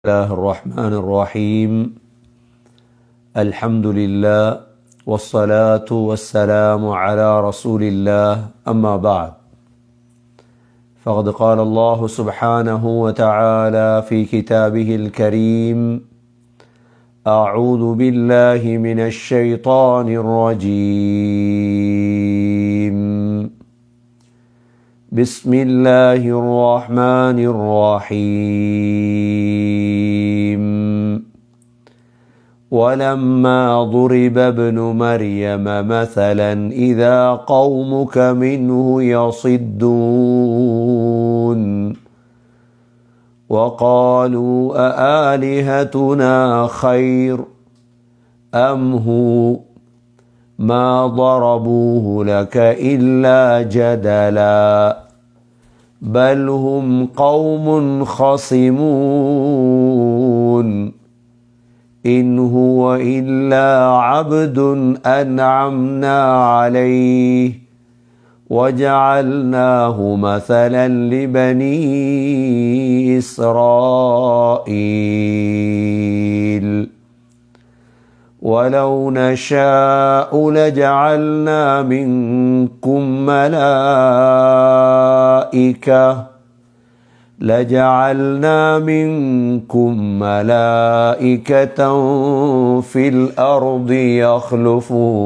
الله الرحمن الرحيم الحمد لله والصلاة والسلام على رسول الله أما بعد فقد قال الله سبحانه وتعالى في كتابه الكريم أعوذ بالله من الشيطان الرجيم بسم الله الرحمن الرحيم ولما ضرب ابن مريم مثلا إذا قومك منه يصدون وقالوا أآلهتنا خير أم هو ما ضربوه لك إلا جدلا بل هم قوم خصمون إن هو إلا عبد أنعمنا عليه وجعلناه مثلا لبني إسرائيل ولو نشاء لجعلنا منكم ملائكة في الأرض يخلفون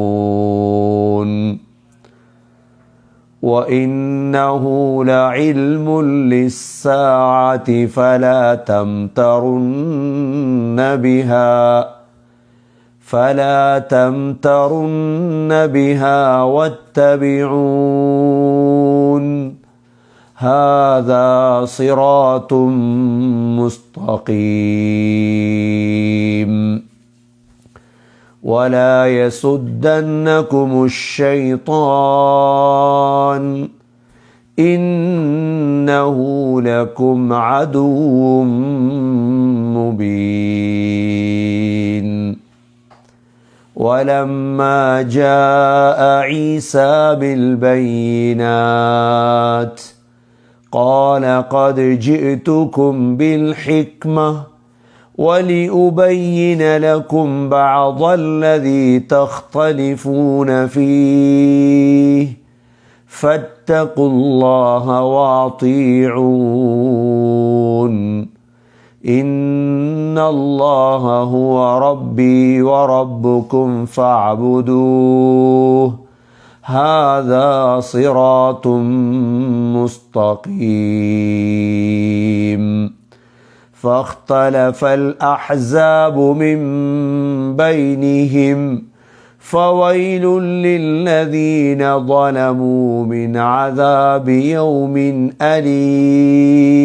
وإنه لعلم للساعة فلا تمترن بها واتبعون هذا صراط مستقيم ولا يصدنكم الشيطان إنه لكم عدو مبين ولما جاء عيسى بالبينات قال قد جئتكم بالحكمة ولأبين لكم بعض الذي تختلفون فيه فاتقوا الله وأطيعون إن الله هو ربي وربكم فاعبدوه هذا صراط مستقيم فاختلف الأحزاب من بينهم فويل للذين ظلموا من عذاب يوم أليم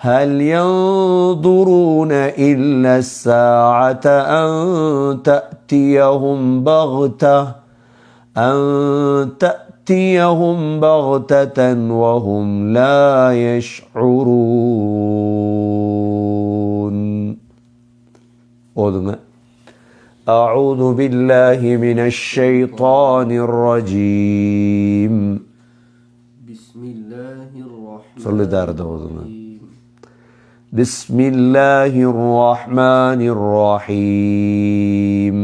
هل ينظرون إلا الساعة أن تأتيهم بغتة وهم لا يشعرون أعوذ بالله من الشيطان الرجيم بسم الله الرحمن صلي دارد الرحيم بسم الله الرحمن الرحيم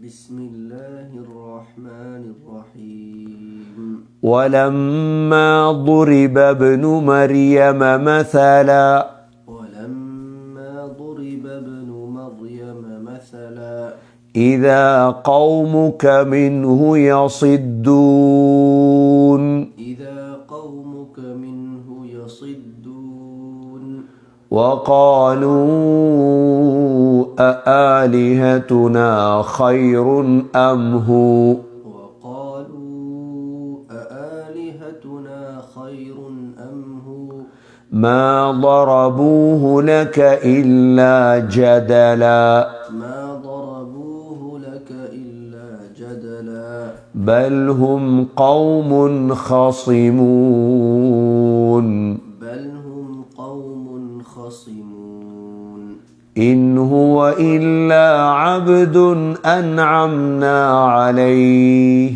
بسم الله الرحمن الرحيم ولما ضرب ابن مريم مثلا إذا قومك منه يصدون وقالوا أآلهتنا خير أم هو ما ضربوه لك إلا جدلا بل هم قوم خصمون إن هو إلا عبد أنعمنا عليه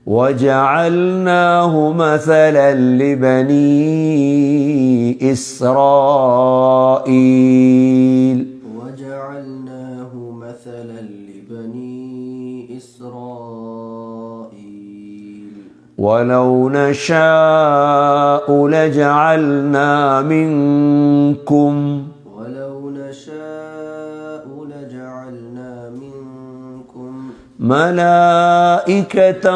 وجعلناه مثلا لبني إسرائيل وجعلناه مثلا لبني إسرائيل ولو نشاء لجعلنا منكم ملائكة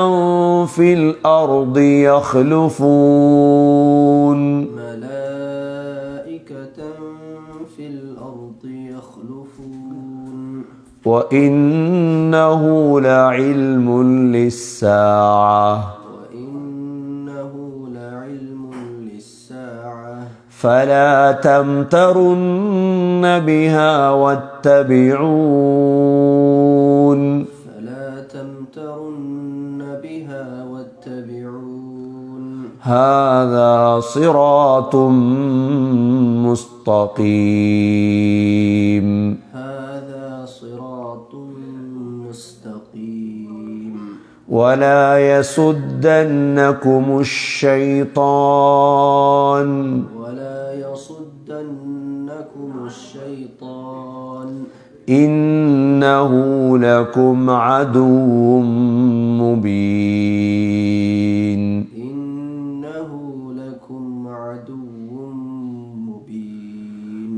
في الأرض يخلفون وإنه لعلم للساعة فلا تمترن بها واتبعون هذا صراط مستقيم ولا يصدنكم الشيطان إنه لكم عدو مبين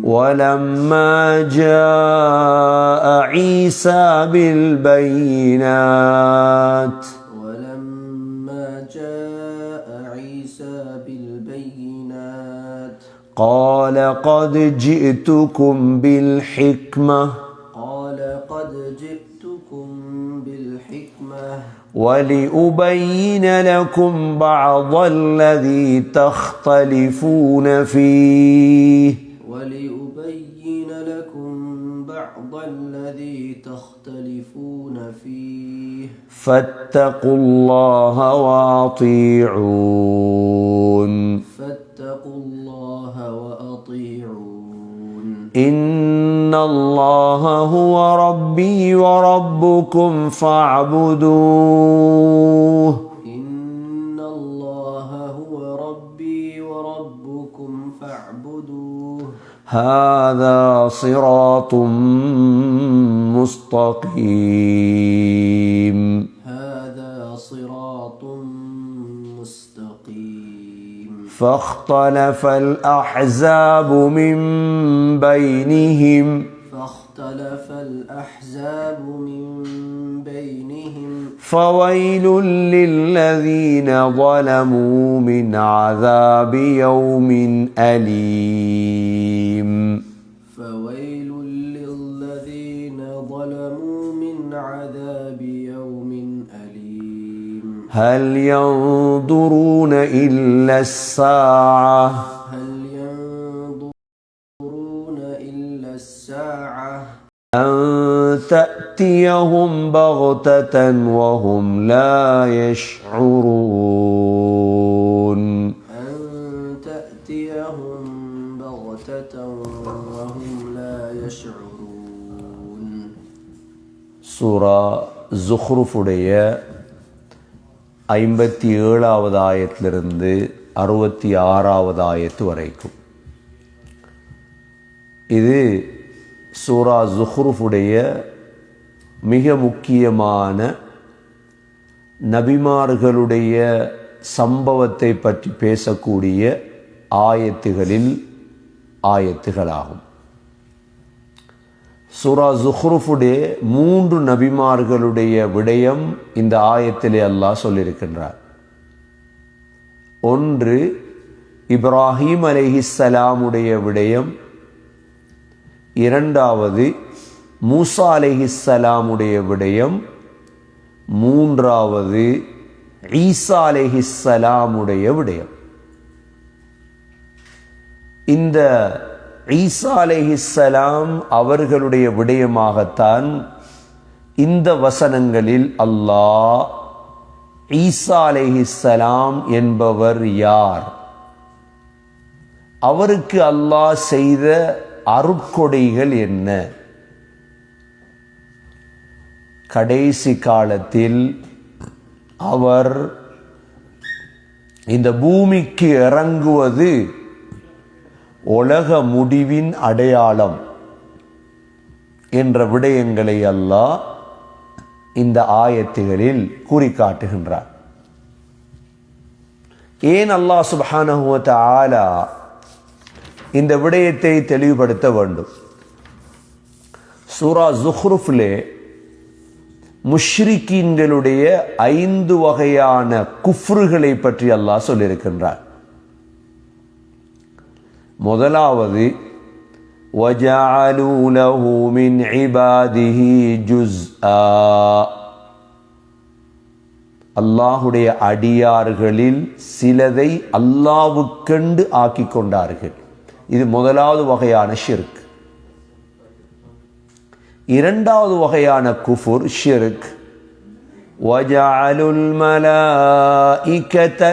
ولما جاء عيسى بالبينات قال قد جئتكم بالحكمة ولأبين لكم بعض الذي تختلفون فيه فاتقوا الله وأطيعون إن الله هو ربي وربكم فاعبدوه هذا صراط مستقيم فاختلف الأحزاب من بينهم فويل للذين ظلموا من عذاب يوم أليم هل ينظرون إلا الساعة أن تأتيهم بغتة وهم لا يشعرون சூரா ஜுஹ்ருஃபுடைய 57வது ஆயத்திலிருந்து 66வது ஆயத்து வரைக்கும். இது சூரா ஜுஹ்ருஃபுடைய மிக முக்கியமான நபிமார்களுடைய சம்பவத்தை பற்றி பேசக்கூடிய ஆயத்துகளாகும். சூரா ஜுஹ்ருஃபுடைய 3 நபிமார்களுடைய விடயம் இந்த ஆயத்திலே அல்லாஹ் சொல்லியிருக்கின்றார். ஒன்று இப்ராஹீம் அலைஹிஸ்ஸலாமுடைய விடயம், இரண்டாவது மூசா அலைஹிஸ்ஸலாமுடைய விடயம், மூன்றாவது ஈசா அலைஹிஸ்ஸலாமுடைய விடயம். இந்த ஈசா அலைஹிஸ்ஸலாம் அவர்களுடைய விடயமாகத்தான் இந்த வசனங்களில் அல்லாஹ் ஈசா அலைஹிஸ்ஸலாம் என்பவர் யார், அவருக்கு அல்லாஹ் செய்த அருட்கொடைகள் என்ன, கடைசி காலத்தில் அவர் இந்த பூமிக்கு இறங்குவது உலக முடிவின் அடையாளம் என்ற விடயங்களை அல்லாஹ் இந்த ஆயத்துகளில் கூறி காட்டுகின்றார். ஏன் அல்லாஹ் சுப்ஹானஹு வ தஆலா இந்த விடயத்தை தெளிவுபடுத்த வேண்டும்? சூரா ஸுஹ்ருஃபிலே முஷ்ரிக்கீன்களுடைய 5 வகையான குஃப்ருகளை பற்றி அல்லாஹ் சொல்லியிருக்கின்றார். முதலாவது وَجَعَلُوا لَهُ مِنْ عِبَادِهِ جُزْءًا, அல்லாஹுடைய அடியார்களில் சிலதை அல்லாஹ்வுக்கென்று ஆக்கிக் கொண்டார்கள். இது முதலாவது வகையான ஷிர்க். இரண்டாவது வகையான குஃபுர் ஷிர்க், وَجَعَلُوا الْمَلَائِكَةَ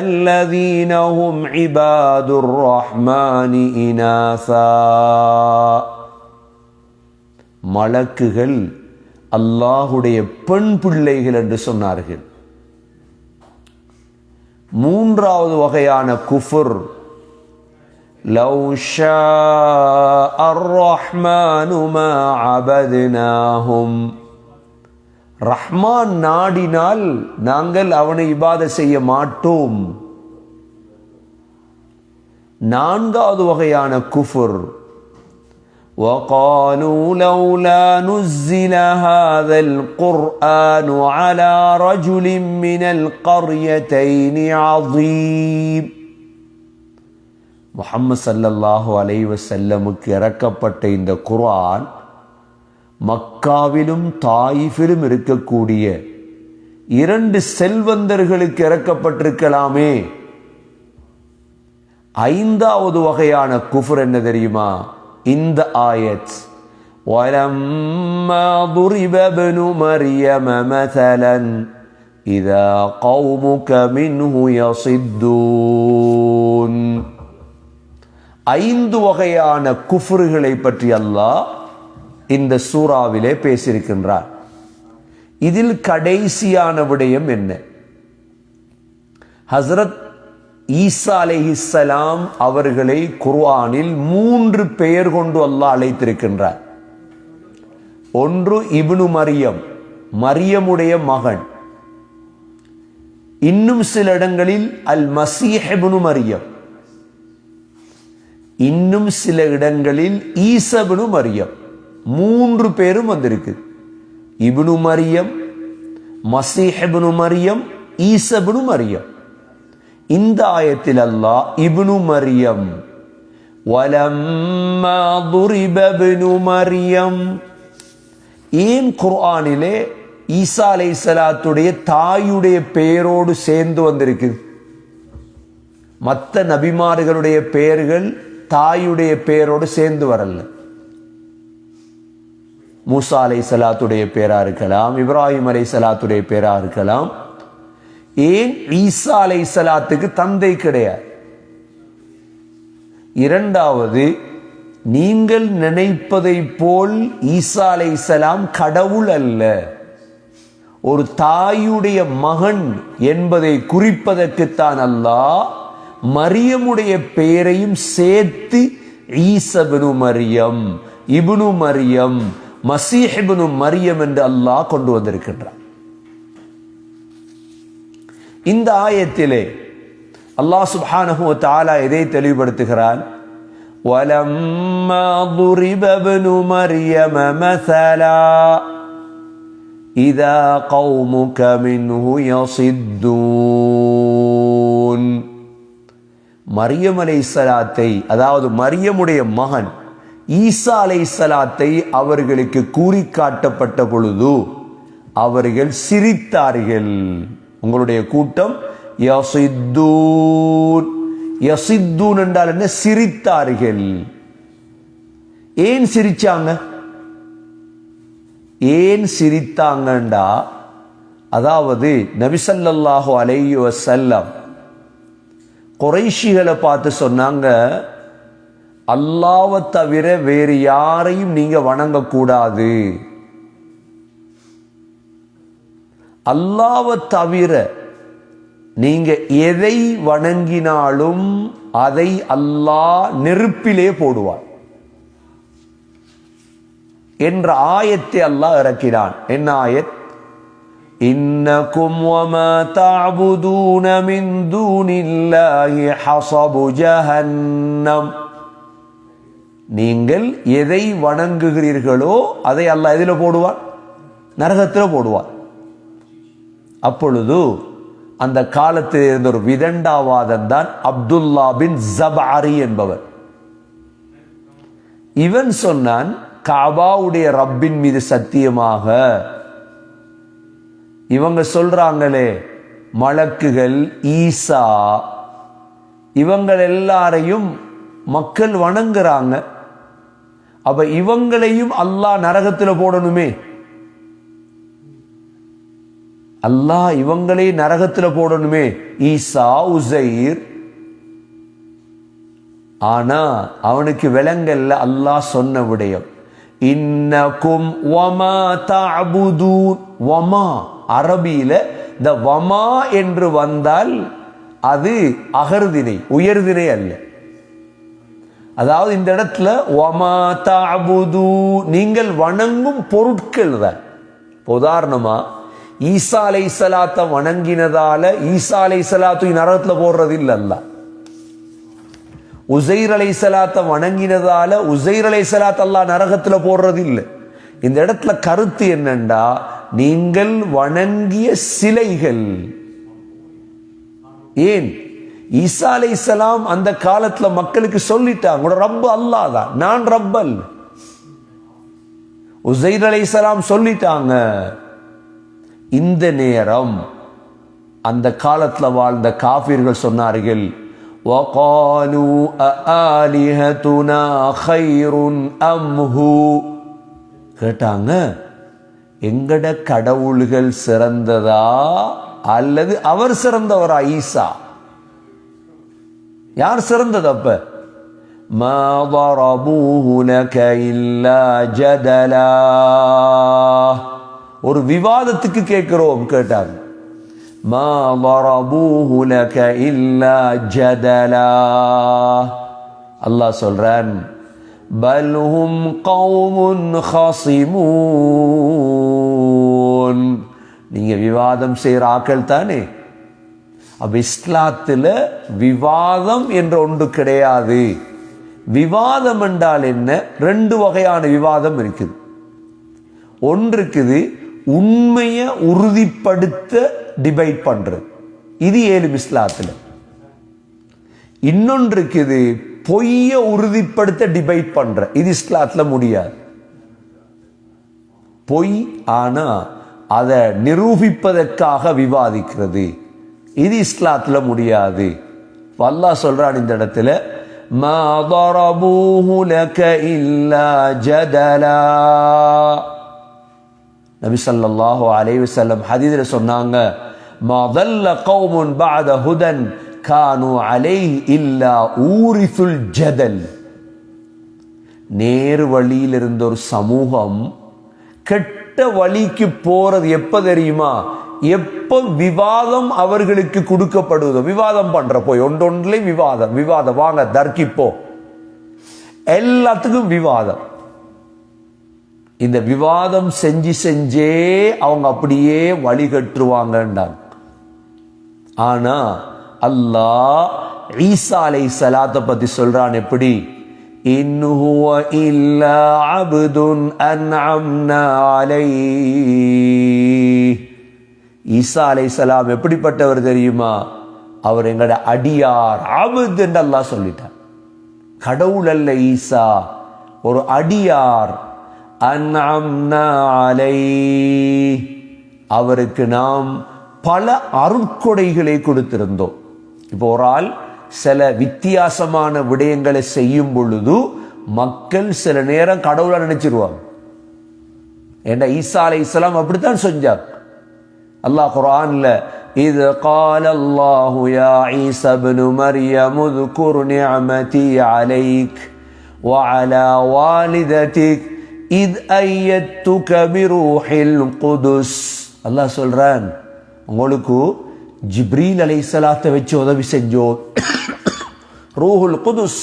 الَّذِينَ هُمْ عِبَادُ الرَّحْمَنِ إِنَاثًا, மலக்குகள் அல்லாஹுடைய பெண் பிள்ளைகள் என்று சொன்னார்கள். மூன்றாவது வகையான குஃபுர், لَوْ شَاءَ الرَّحْمَنُ مَا عَبَدْنَاهُمْ, ரஹ்மான் நாடினால் நாங்கள் அவனை இபாதத் செய்ய மாட்டோம். நான்காவது வகையான குஃபுர், وَقَالُوا لَوْلَا نُزِّلَ هَذَا الْقُرْآنُ عَلَى رَجُلٍ مِّنَ الْقَرْيَتَيْنِ عَظِيمٍ, முஹம்மது ஸல்லல்லாஹு அலைஹி வஸல்லமுக்கு இறக்கப்பட்ட இந்த குர்ஆன் மக்காவிலும் தாயிஃபிலும் இருக்கக்கூடிய 2 செல்வந்தர்களுக்கு இறக்கப்பட்டிருக்கலாமே. ஐந்தாவது வகையான குஃப்ர் என்ன தெரியுமா? இந்த ஆயத், وَلَمَّا ضُرِبَ ابْنُ مَرْيَمَ مَثَلًا إِذَا قَوْمُكَ مِنْهُ يَصِدُّونَ. 5 வகையான குஃப்ர்களை பற்றி அல்லாஹ் இந்த சூறாவிலே பேசியிருக்கின்றார். இதில் கடைசியான விடயம் என்ன? ஹஸ்ரத் ஈசா அலைஹிஸ்ஸலாம் அவர்களை குர்ஆனில் 3 பெயர் கொண்டு அல்லாஹ் அழைத்திருக்கின்றார். ஒன்று இப்னு மரியம், மரியமுடைய மகன். இன்னும் சில இடங்களில் அல் மசீஹ் இப்னு மரியம், இன்னும் சில இடங்களில் ஈசா இப்னு மரியம். 3 பேரும் வந்திருக்கு. இப்னு மரியம், மசீஹ் இப்னு மரியம், ஈசா இப்னு மரியம். இந்த ஆயத்தில் அல்லாஹ் இப்னு மரியம், வலம்மா துரிப இப்னு மரியம், ஏன் குர்ஆனிலே ஈசா அலைஹிஸ்ஸலாத்துடைய தாயுடைய பெயரோடு சேர்ந்து வந்திருக்கு? மற்ற நபிமார்களுடைய பெயர்கள் தாயுடைய பெயரோடு சேர்ந்து வரல. மூசா அலைஹிஸ்ஸலாத்துடைய பேரா இருக்கலாம், இப்ராஹிம் அலைஹிஸ்ஸலாத்துடைய பேரா இருக்கலாம். ஏன் ஈசா அலைஹிஸ்ஸலாத்துக்கு தந்தை கிடையாது? இரண்டாவது, நீங்கள் நினைப்பதை போல் ஈசா அலைஹிஸ்ஸலாம் கடவுள் அல்ல, ஒரு தாயுடைய மகன் என்பதை குறிப்பதற்குத்தான் அல்லாஹ் மரியமுடைய பெயரையும் சேர்த்து ஈசா இப்னு மரியம், இப்னு மரியம், மசீஹ் இப்னு மரியம் என்று அல்லாஹ் கொண்டு வந்திருக்கின்றார். இந்த ஆயத்திலே அல்லாஹ் சுப்ஹானஹு வ தஆலா இதை தெளிவுபடுத்துகிறான். வலம்மா ضُرِبَ ابْنُ مَرْيَمَ مَثَلًا إِذَا قَوْمُكَ مِنْهُ يَصِدُّونَ. மரியம் அலைஹிஸ்ஸலாத்தை, அதாவது மரியமுடைய மகன் ஈசா அலைஹிஸ்ஸலாத்தை அவர்களுக்கு கூறி காட்டப்பட்ட பொழுது அவர்கள் சிரித்தார்கள். உங்களுடைய கூட்டம் யசித்தூன், யசித்தூன் என்றால் என்ன? சிரித்தார்கள். ஏன் சிரிச்சாங்க? ஏன் சிரித்தாங்கண்டா, அதாவது நபி ஸல்லல்லாஹு அலைஹி வஸல்லம் குறைஷிகளை பார்த்து சொன்னாங்க, அல்லாஹ்வை தவிர வேறு யாரையும் நீங்க வணங்கக்கூடாது. அல்லாஹ்வை தவிர நீங்க எதை வணங்கினாலும் அதை அல்லாஹ் நெருப்பிலே போடுவார் என்ற ஆயத்தை அல்லாஹ் இறக்கினான். என்ன ஆயத்? இன்னக்கும் வமா தஅபுதூன மின் தூனில்லாஹி ஹஸபு ஜஹன்னம். நீங்கள் எதை வணங்குகிறீர்களோ அதை அல்லாஹ் எதில போடுவான்? நரகத்தில் போடுவான். அப்பொழுது அந்த காலத்தில் இருந்த ஒரு விதண்டாவாதம் தான் அப்துல்லா பின் ஜபாரி என்பவர். இவன் சொன்னான், காபாவுடைய ரப்பின் மீது சத்தியமாக, இவங்க சொல்றாங்களே மலக்குகள், ஈசா, இவங்கள் எல்லாரையும் மக்கள் வணங்குறாங்க, அப்ப இவங்களையும் அல்லாஹ் நரகத்தில் போடணுமே, அல்லாஹ் இவங்களே நரகத்தில் போடணுமே, ஈசா, உசைர். ஆனா அவனுக்கு விளங்கல்ல அல்லாஹ் சொன்ன விடயம். இன்னக்கும் வமா தஅபுதூன். வமா அரபியில இந்த வமா என்று வந்தால் அது அகர்தினை, உயர்தினை அல்ல. அதாவது இந்த இடத்துல வமா தஅபுதூன், நீங்கள் வணங்கும் பொருட்கள் தான். உதாரணமா ஈசா அலைஹிஸ்ஸலாத்தை வணங்கினதால ஈசா அலைஹிஸ்ஸலாத்து நரகத்தில் போடுறது இல்ல அல்லாஹ். உசைர் அலைஹிஸ்ஸலாத்தை வணங்கினதால உசைர் அலைஹிஸ்ஸலாத் அல்லாஹ் நரகத்தில் போடுறது இல்லை. இந்த இடத்துல கருத்து என்னண்டா, நீங்கள் வணங்கிய சிலைகள். ஏன்? ஈசா அலைஹிஸ்ஸலாம் அந்த காலத்துல மக்களுக்கு சொல்லிட்டாங்க, ரப்பு அல்லாஹ் தான், நான் ரப்பல். உசைர் அலைஹிஸ்ஸலாம் சொல்லிட்டாங்க. இந்த நேரம் அந்த காலத்துல வாழ்ந்த காஃபிர்கள் சொன்னார்கள், وَقَالُوا أَآلِهَتُنَا خَيْرٌ أَمْ هُوَ. கேட்டாங்க, எங்கட கடவுள்கள் சிறந்ததா அல்லது அவர் சிறந்தவரா? ஈசா யார் சிறந்தது? அப்ப مَا ضَرَبُوهُ لَكَ إِلَّا جَدَلًا. ஒரு விவாதத்துக்கு கேட்கிறோம் கேட்டாங்க. மா ضربوه لك إلا جدلا. அல்லாஹ் சொல்றான், பல் ஹும் கௌமுன் ஹஸிமூன். நீங்க விவாதம் செய்யற ஆக்கள் தானே. அப்ப இஸ்லாத்துல விவாதம் என்ற ஒன்று கிடையாது. விவாதம் என்றால் என்ன? ரெண்டு வகையான விவாதம் இருக்குது. ஒன்று இருக்குது உண்மையை உறுதிப்படுத்த டிபைட் பண்றது, இது ஏலும் இஸ்லாத்துல. இன்னொன்று இருக்குது பொய்ய உறுதிப்படுத்த டிபைட் பண்ற, இது இஸ்லாத்துல முடியாது. பொய் ஆனா அதை நிரூபிப்பதற்காக விவாதிக்கிறது, இது இஸ்லாத்துல முடியாது. அல்லாஹ் சொல்றான் இந்த இடத்துல, மா ضربوه لك إلا جدلا. நபி ஸல்லல்லாஹு அலைஹி வஸல்லம் ஹதீஸ்ல சொன்னாங்க, மா ضل قوم بعد هدى كانوا عليه إلا أورثوا الجدل. நேர் வழியில் இருந்த ஒரு சமூகம் கெட்ட வழிக்கு போறது எப்ப தெரியுமா? எப்ப விவாதம் அவர்களுக்கு கொடுக்கப்படுவதோ. விவாதம் பண்ற போய் ஒன்றொன்றிலே விவாதம், விவாதம், வாங்க தர்க்கிப்போ, எல்லாத்துக்கும் விவாதம். இந்த விவாதம் செஞ்சு செஞ்சே அவங்க அப்படியே வழிகட்டுருவாங்கன்றாங்க. ஆனா அல்லாஹ் ஈசா அலைஹிஸ்ஸலாத்தை பத்தி சொல்றான் எப்படி? இன் ஹுவ இல்லா அப்துன் அன்அம்னா அலைஹி. ஈசா அலைஹிஸ்ஸலாம் எப்படிப்பட்டவர் தெரியுமா? அவர் எங்கட அடியார், அப்து என்று அல்லாஹ் சொல்லிட்டார். கடவுள் அல்ல ஈசா, ஒரு அடியார். அன்அம்னா அலைஹி, அவருக்கு நாம் பல அருட்கொடைகளை கொடுத்திருந்தோம். இப்போ ஒரு ஆள் சில வித்தியாசமான விடயங்களை செய்யும் பொழுது மக்கள் சில நேரம் கடவுளை நினைச்சிருவாங்க. ஏன்னா ஈசா அலைஹிஸ்ஸலாம் அப்படித்தான் செஞ்சார். அல்லாஹ் குர்ஆன்ல, இத் قال الله يا عيسى ابن مريم اذكر نعمتي عليك وعلى والدتك إذ أيدتك بروح القدس. அல்லாஹ் சொல்றான், உங்களுக்கு ஜிப்ரீல் அலைஹிஸ்ஸலாத்தை வச்சு உதவி செஞ்சோம். ரூஹுல் குதுஸ்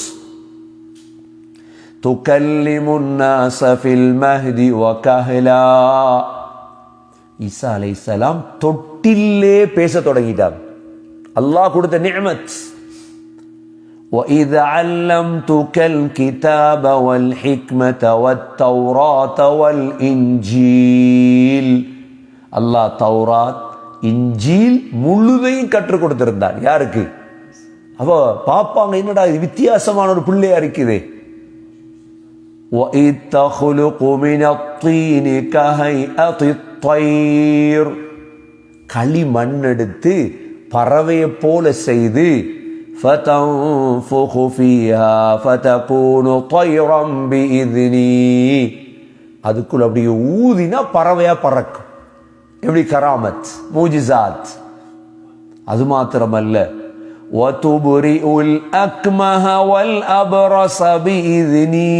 துகல்லிமுன் நாஸ ஃபில் மஹ்தி வ கஹலா. ஈசா அலைஹிஸ்ஸலாம் தொட்டிலே பேச தொடங்கிட்டாங்க. அல்லாஹ் கொடுத்த நிஅமத். وَإِذْ عَلَّمْتُكَ الْكِتَابَ وَالْحِكْمَةَ وَالتَّوْرَاةَ وَالْإِنْجِيلَ. அல்லாஹ் தௌராத் இன்ஜீல் முழுதையும் கற்றுக் கொடுத்திருந்தார். யாருக்கு? அவ பாப்பாங்க, என்னடா இது வித்தியாசமான ஒரு பிள்ளையா இருக்குது. وَإِذْ تَخْلُقُ مِنَ الطِّينِ كَهَيْئَةِ الطَّيْرِ. களிமண் எடுத்து பறவையை போல செய்து فَتَنْفُخُ فِيهَا فَتَكُونُ طَيْرًا بِإِذْنِي. அதுக்குள்ள அப்படியே ஊதினா பறவையா பறக்கும். எப்படி கராமத், மூஜிசாத். அது மாத்திரமல்ல, وَتُبْرِئُ الْأَكْمَهَ وَالْأَبْرَصَ بِإِذْنِي.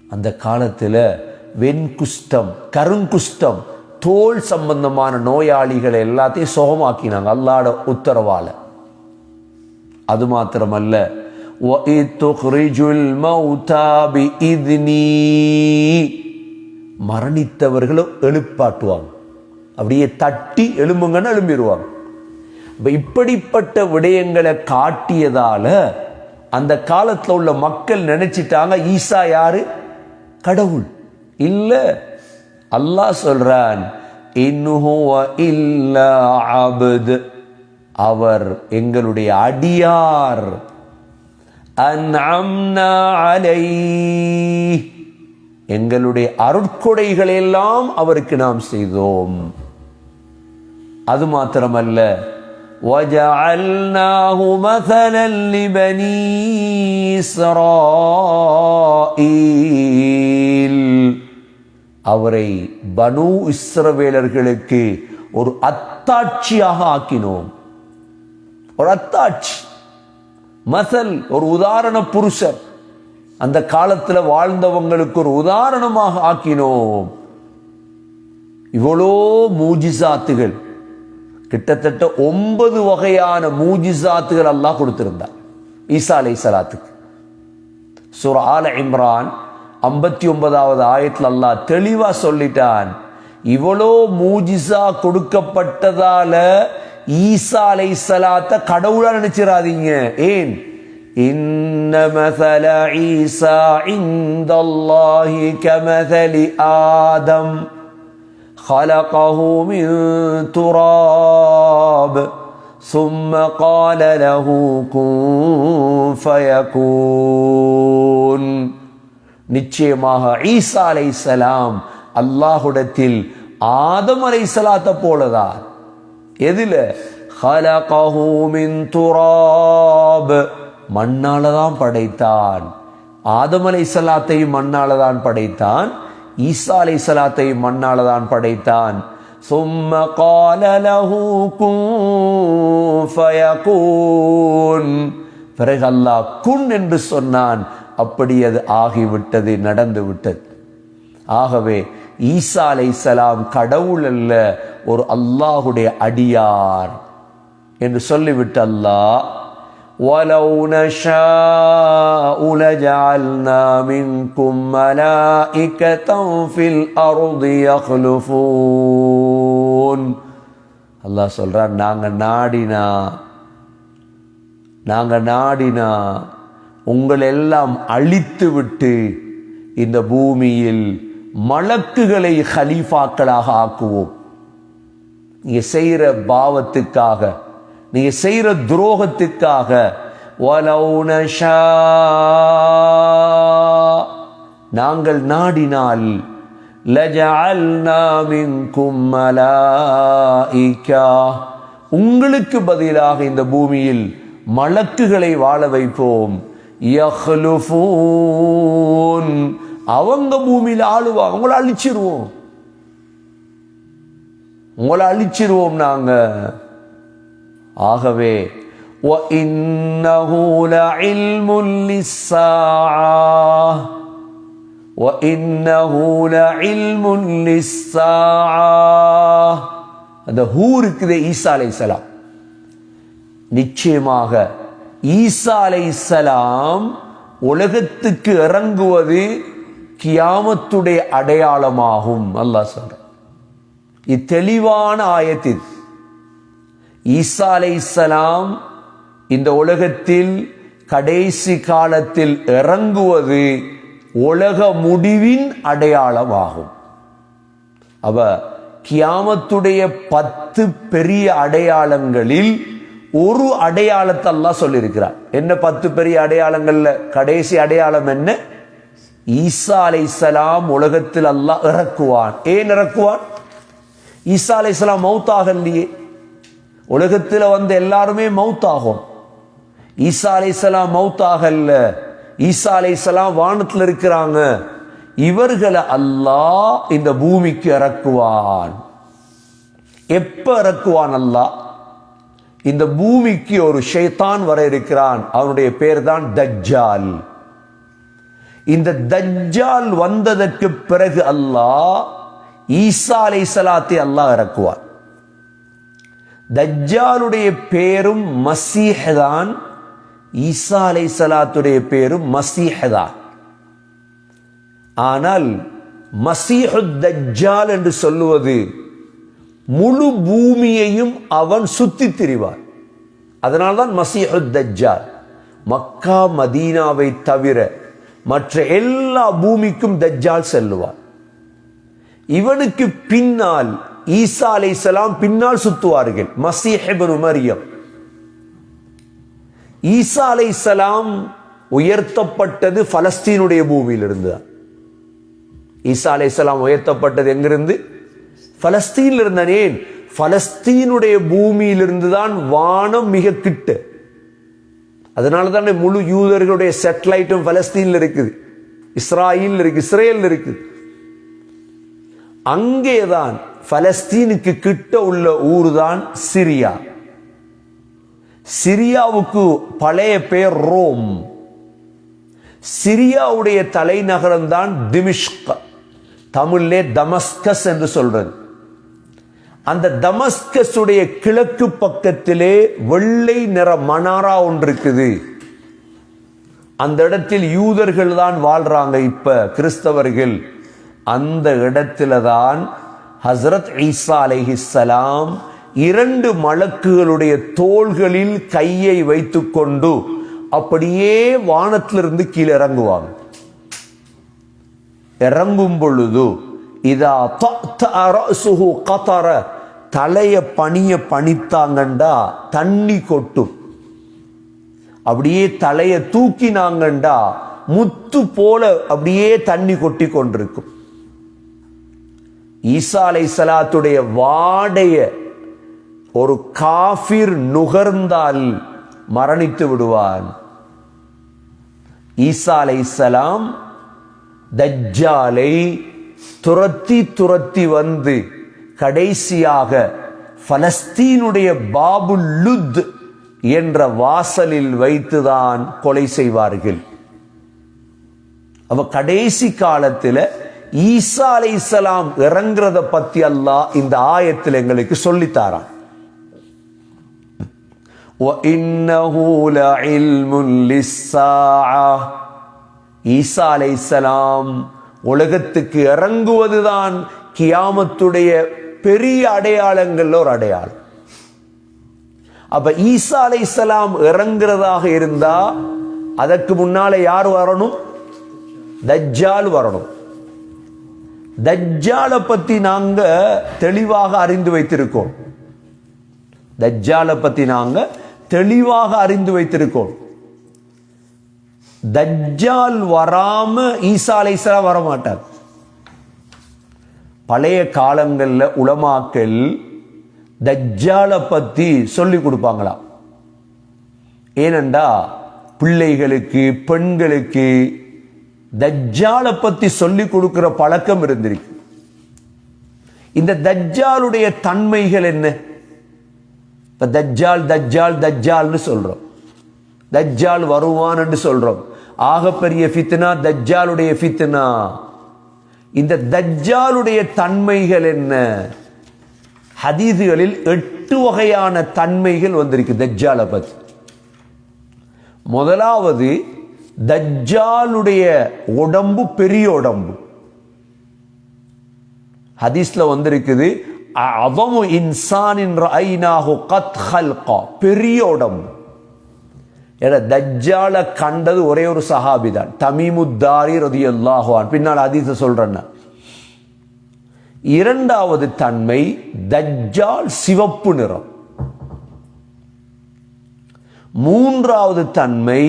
அந்த காலத்துல வெண்குஷ்டம், கருங்குஷ்டம், தோல் சம்பந்தமான நோயாளிகளை எல்லாத்தையும் சுகமாக்கினாங்க அல்லாஹ்வோட உத்தரவால. அது மாத்திரமல்ல, وَإِذْ تُخْرِجُ الْمَوْتَى بِإِذْنِي. மரணித்தவர்களை எழுப்பாட்டுவாங்க. அப்படியே தட்டி எழும்புங்கன்னு எழும்பிடுவாங்க. இப்படிப்பட்ட விடயங்களை காட்டியதால அந்த காலத்தில் உள்ள மக்கள் நினைச்சிட்டாங்க ஈசா யாரு? கடவுள் இல்ல. அல்லாஹ் சொல்றான், இன் ஹுவ இல்லா அப்த். அவர் எங்களுடைய அடியார். அன்அம்னா அலைஹி. எங்களுடைய அருட்கொடைகளை எல்லாம் அவருக்கு நாம் செய்தோம். அது மாத்திரமல்ல, وَجَعَلْنَاهُ مَثَلًا لِبَنِي إِسْرَائِيلَ. அவரை பனு இஸ்ரவேலர்களுக்கு ஒரு அத்தாட்சியாக ஆக்கினோம். ஒரு அத்தாட்சி, மசல், ஒரு உதாரண புருஷர். அந்த காலத்துல வாழ்ந்தவங்களுக்கு ஒரு உதாரணமாக ஆக்கினோம். இவ்வளோ மூஜிசாத்துகள், கிட்டத்தட்ட 9 வகையான மூஜிசாத்துகள் அல்லாஹ் கொடுத்திருந்தார் ஈசா அலைஹிஸ்ஸலாத்துக்கு. சூரா ஆல இம்ரான் 59வது ஆயத்தில் அல்லாஹ் தெளிவா சொல்லிட்டான், இவ்வளோ மூஜிசா கொடுக்கப்பட்டதால ஈசா அலைஹிஸ்ஸலாத்தை கடவுளா நினைச்சிராதீங்க. ஏன்? இன்ன மஸல ஈசா இன்தல்லாஹி கமஸலி ஆதம் خلقه من تراب ثم قال له كن فيكون. நிச்சயமாக ஈசா அலைஹிஸ்ஸலாம் அல்லாஹ்விடத்தில் ஆதம் அலைஹிஸ்ஸலாத்தை போலதான். எதில? خلقه من تراب. மண்ணால தான் படைத்தான். ஆதம் அலைஹிஸ்ஸலாத்தையும் மண்ணால தான் படைத்தான். ஈசா அலைஹிஸ்ஸலாத்தையும் மண்ணால தான் படைத்தான். ثم قال له كن فيكون. பிறகு அல்லாஹ் குன் என்று சொன்னான். அப்படி அது ஆகிவிட்டது, நடந்து விட்டது. ஆகவே ஈசா அலைஹிஸ்ஸலாம் கடவுள் அல்ல, ஒரு அல்லாஹ்வுடைய அடியார் என்று சொல்லிவிட்டு அல்லாஹ், وَلَوْ نَشَاءُ لَجَعَلْنَا مِنْكُمْ مَلَائِكَةً فِي الْأَرْضِ يَخْلُفُونَ. அல்லாஹ் சொல்றான், நாங்க நாடினா உங்களை எல்லாம் அழித்து விட்டு இந்த பூமியில் மலக்குகளை ஹலீஃபாக்களாக ஆக்குவோம். நீங்க செய்யற பாவத்துக்காக, நீங்க செய்யற துரோகத்துக்காக. وَلَوْ نَشَاءُ, நாங்கள் நாடினால், لَجَعَلْنَا مِنْكُمْ مَلَائِكَةً, உங்களுக்கு பதிலாக இந்த பூமியில் மலக்குகளை வாழ வைப்போம். يَخْلُفُونَ, அவங்க பூமியில் ஆளுவாங்க. உங்களை அழிச்சிருவோம் நாங்க. ஆகவே وَإِنَّهُ لَعِلْمٌ لِلسَّاعَةِ وَإِنَّهُ لَعِلْمٌ لِلسَّاعَةِ அந்த ஹூ இருக்குது ஈசா அலைஹிஸ்ஸலாம். நிச்சயமாக ஈசா அலைஹிஸ்ஸலாம் உலகத்துக்கு இறங்குவது கியாமத்துடைய அடையாளமாகும். அல்லாஹ் சொல்ற இத்தெளிவான ஆயத்தில் ஈசா அலைஹிஸ்ஸலாம் இந்த உலகத்தில் கடைசி காலத்தில் இறங்குவது உலக முடிவின் அடையாளமாகும். அவ கியாமத்துடைய 10 பெரிய அடையாளங்களில் ஒரு அடையாளத்தை அல்லாஹ் சொல்லியிருக்கிறார். என்ன 10 பெரிய அடையாளங்கள்ல கடைசி அடையாளம் என்ன? ஈசா அலைஹிஸ்ஸலாம் உலகத்தில் அல்லாஹ் இறக்குவான். ஏன் இறக்குவான்? ஈசா அலைஹிஸ்ஸலாம் மௌத்தாகலையே. உலகத்தில் வந்து எல்லாருமே மௌத்தாகும். ஈசா அலைஹிஸ்ஸலாம் மௌத்தாகல்ல. ஈசா அலைஹிஸ்ஸலாம் வானத்தில் இருக்கிறாங்க. இவர்களை அல்லாஹ் இந்த பூமிக்கு இறக்குவான். எப்ப இறக்குவான் அல்லாஹ்? இந்த பூமிக்கு ஒரு ஷைத்தான் வர இருக்கிறான். அவனுடைய பேர் தான் தஜ்ஜால். இந்த தஜ்ஜால் வந்ததற்கு பிறகு அல்லாஹ் ஈசா அலைஹிஸ்ஸலாத்தை அல்லாஹ் இறக்குவான். தஜ்ஜாலுடைய பேரும் மசீஹ் தான். ஈசா அலைஹிஸ்ஸலாத்துடைய பேரும் மசீஹ் தான். ஆனால் மசீஹு தஜ்ஜால் என்று சொல்லுவது முழு பூமியையும் அவன் சுத்தி திரிவான். அதனால்தான் மசீஹு தஜ்ஜால். மக்கா மதீனாவை தவிர மற்ற எல்லா பூமிக்கும் தஜ்ஜால் செல்லுவான். இவனுக்கு பின்னால் ஈசா அலைஹிஸ்ஸலாம் பின்னால் சுத்துவார்கள். மசீஹ் இப்னு மரியம். ஈசா அலைஹிஸ்ஸலாம் உயர்த்தப்பட்டது பலஸ்தீனுடைய பூமியிலிருந்து. ஈசா அலைஹிஸ்ஸலாம் உயர்த்தப்பட்டது எங்கிருந்து? பலஸ்தீனில் இருந்தான். ஏன்? பலஸ்தீனுடைய பூமியிலிருந்து தான் வானம் மிக கிட்ட. அதனால தானே முழு யூதர்களுடைய சேட்டலைட்டும் பலஸ்தீனில் இருக்குது, இஸ்ராயில் இருக்கு, இஸ்ரேல் இருக்குது. அங்கேதான் பலஸ்தீனுக்கு கிட்ட உள்ள ஊர் தான் சிரியா. சிரியாவுக்கு பழைய பெயர் ரோம். சிரியாவுடைய தலைநகரம் தான் திமிஷ்க். தமிழிலே தமஸ்கஸ் என்று சொல்றது. அந்த தமஸ்கஸ் உடைய கிழக்கு பக்கத்திலே வெள்ளை நிற மனாரா ஒன்று இருக்குது. அந்த இடத்தில் யூதர்கள் தான் வாழ்றாங்க. இப்ப கிறிஸ்தவர்கள். அந்த இடத்துல தான் ஹஸ்ரத் ஈசா அலைஹிஸ்ஸலாம் 2 மலக்குகளுடைய தோள்களில் கையை வைத்துக் கொண்டு அப்படியே வானத்திலிருந்து கீழே இறங்குவாங்க. இறங்கும் பொழுது இதா ரஅஸுஹு கதர, தலைய பணிய பணித்தாங்கண்டா தண்ணி கொட்டும். அப்படியே தலைய தூக்கினாங்கண்டா முத்து போல அப்படியே தண்ணி கொட்டி கொண்டிருக்கும். ஈசா அலைஹிஸ்ஸலாத்துடைய வாடைய ஒரு காஃபிர் நுகர்ந்தால் மரணித்து விடுவான். ஈசா அலைஹிஸ்ஸலாம் தஜ்ஜாலை துரத்தி வந்து கடைசியாக பலஸ்தீனுடைய பாபுல் லுத் என்ற வாசலில் வைத்துதான் கொலை செய்வார்கள். அவ கடைசி காலத்தில் ஈசா அலைஹிஸ்ஸலாம் இறங்குறத பத்தி அல்லாஹ் இந்த ஆயத்தில் எங்களுக்கு சொல்லித்தாரான். وَإِنَّهُ لَعِلْمٌ لِلسَّاعَةِ. ஈசா அலைஹிஸ்ஸலாம் உலகத்துக்கு இறங்குவதுதான் கியாமத்துடைய பெரிய அடையாளங்கள் ஒரு அடையாளம். அப்ப ஈசா அலைஹிஸ்ஸலாம் இறங்குறதாக இருந்தா அதற்கு முன்னால யார் வரணும்? தஜ்ஜால் வரணும். தஜ்ஜாலை பத்தி நாங்க தெளிவாக அறிந்து வைத்திருக்கோம். தஜ்ஜாலை பத்தி நாங்க தெளிவாக அறிந்து வைத்திருக்கோம். தஜ்ஜால் வராம ஈசா அலைஹிஸ்ஸலாம் வர மாட்டார். பழைய காலங்கள்ல உலமாக்கள் தஜ்ஜாலை பத்தி சொல்லி கொடுப்பாங்களாம். ஏனென்றா பிள்ளைகளுக்கு, பெண்களுக்கு தஜ்ஜாலை பத்தி சொல்லி கொடுக்கிற பழக்கம் இருந்திருக்கு. இந்த தஜ்ஜாலுடைய தன்மைகள் என்ன? இப்ப தஜ்ஜால் தஜ்ஜால் தஜ்ஜால்னு சொல்றோம். தஜ்ஜால் வருவான் என்று சொல்றோம். ஆகப்பெரிய ஃபித்னா தஜ்ஜாலுடைய ஃபித்னா. இந்த தஜ்ஜாலுடைய தன்மைகள் என்ன? ஹதீதுகளில் 8 வகையான தன்மைகள் வந்திருக்கு தஜ்ஜாலை பத்தி. முதலாவது, தஜ்ஜாலுடைய உடம்பு பெரிய உடம்பு. ஹதீஸ்ல வந்திருக்குது, அஸமு இன்சானின் ரஅய்னாஹு கத் ஹல்கா, பெரிய உடம்பு. தஜ்ஜால கண்டது ஒரே ஒரு சஹாபி தான், தமீமுத்தாரி ரலியல்லாஹு அன்ஹு. பின்னால் ஹதீஸை சொல்றேன். இரண்டாவது தன்மை, தஜ்ஜால் சிவப்பு நிறம். மூன்றாவது தன்மை,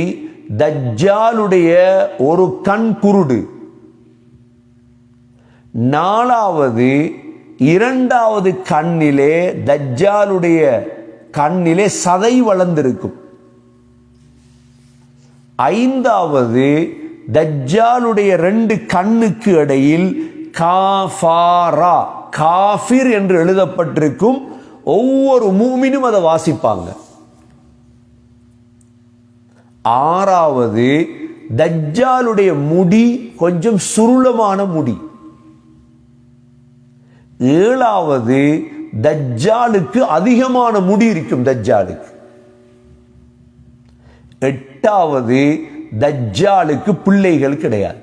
தஜ்ஜாலுடைய ஒரு கண் குருடு. நாலாவது, இரண்டாவது கண்ணிலே, தஜ்ஜாலுடைய கண்ணிலே சதை வளர்ந்திருக்கும். ஐந்தாவது, தஜ்ஜாலுடைய 2 கண்ணுக்கு இடையில் காஃபாரா, காஃபிர் என்று எழுதப்பட்டிருக்கும். ஒவ்வொரு மூமினும் அதை வாசிப்பாங்க. ஆறாவது, தஜ்ஜாலுடைய முடி கொஞ்சம் சுருளமான முடி. ஏழாவது, தஜ்ஜாலுக்கு அதிகமான முடி இருக்கும் தஜ்ஜாலுக்கு. எட்டாவது, தஜ்ஜாலுக்கு பிள்ளைகள் கிடையாது,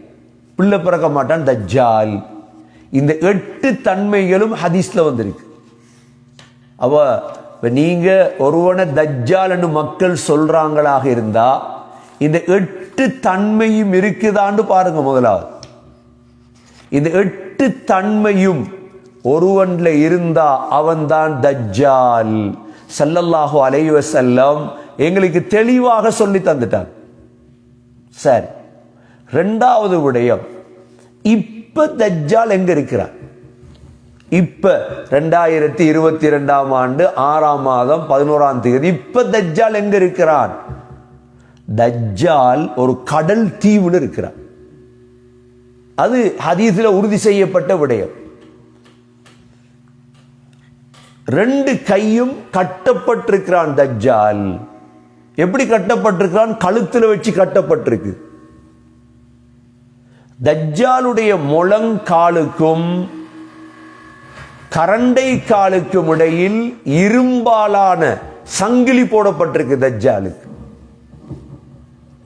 பிள்ளை பிறக்க மாட்டான் தஜ்ஜால். இந்த 8 தன்மைகளும் ஹதீஸ்ல வந்திருக்கு. அப்ப நீங்க ஒருவனை தஜ்ஜால் என்று மக்கள் சொல்றாங்களாக இருந்தா இந்த 8 தன்மையும் இருக்குதான்னு பாருங்க. முதலாவது, இந்த 8 தன்மையும் ஒருவன்ல இருந்தா அவன்தான் தஜ்ஜால். ஸல்லல்லாஹு அலைஹி வஸல்லம் எங்களுக்கு தெளிவாக சொல்லி தந்துட்டாங்க. சரி, இரண்டாவது விடயம், இப்ப தஜ்ஜால் எங்க இருக்கிறார்? இப்ப 2022ஆம் ஆண்டு 6ஆம் மாதம் 11ஆம் தேதி இப்ப தஜ்ஜால் எங்க இருக்கிறான்? தஜ்ஜால் ஒரு கடல் தீவுல இருக்கிறார். அது ஹதீஸ்ல உறுதி செய்யப்பட்ட விடயம். 2 கையும் கட்டப்பட்டிருக்கிறான் தஜ்ஜால். எப்படி கட்டப்பட்டிருக்கிறான்? கழுத்துல வச்சு கட்டப்பட்டிருக்கு. தஜ்ஜாலுடைய முழங்காலுக்கும் கரண்டை காலுக்கும் இடையில் இரும்பாலான சங்கிலி போடப்பட்டிருக்கு தஜ்ஜாலுக்கு.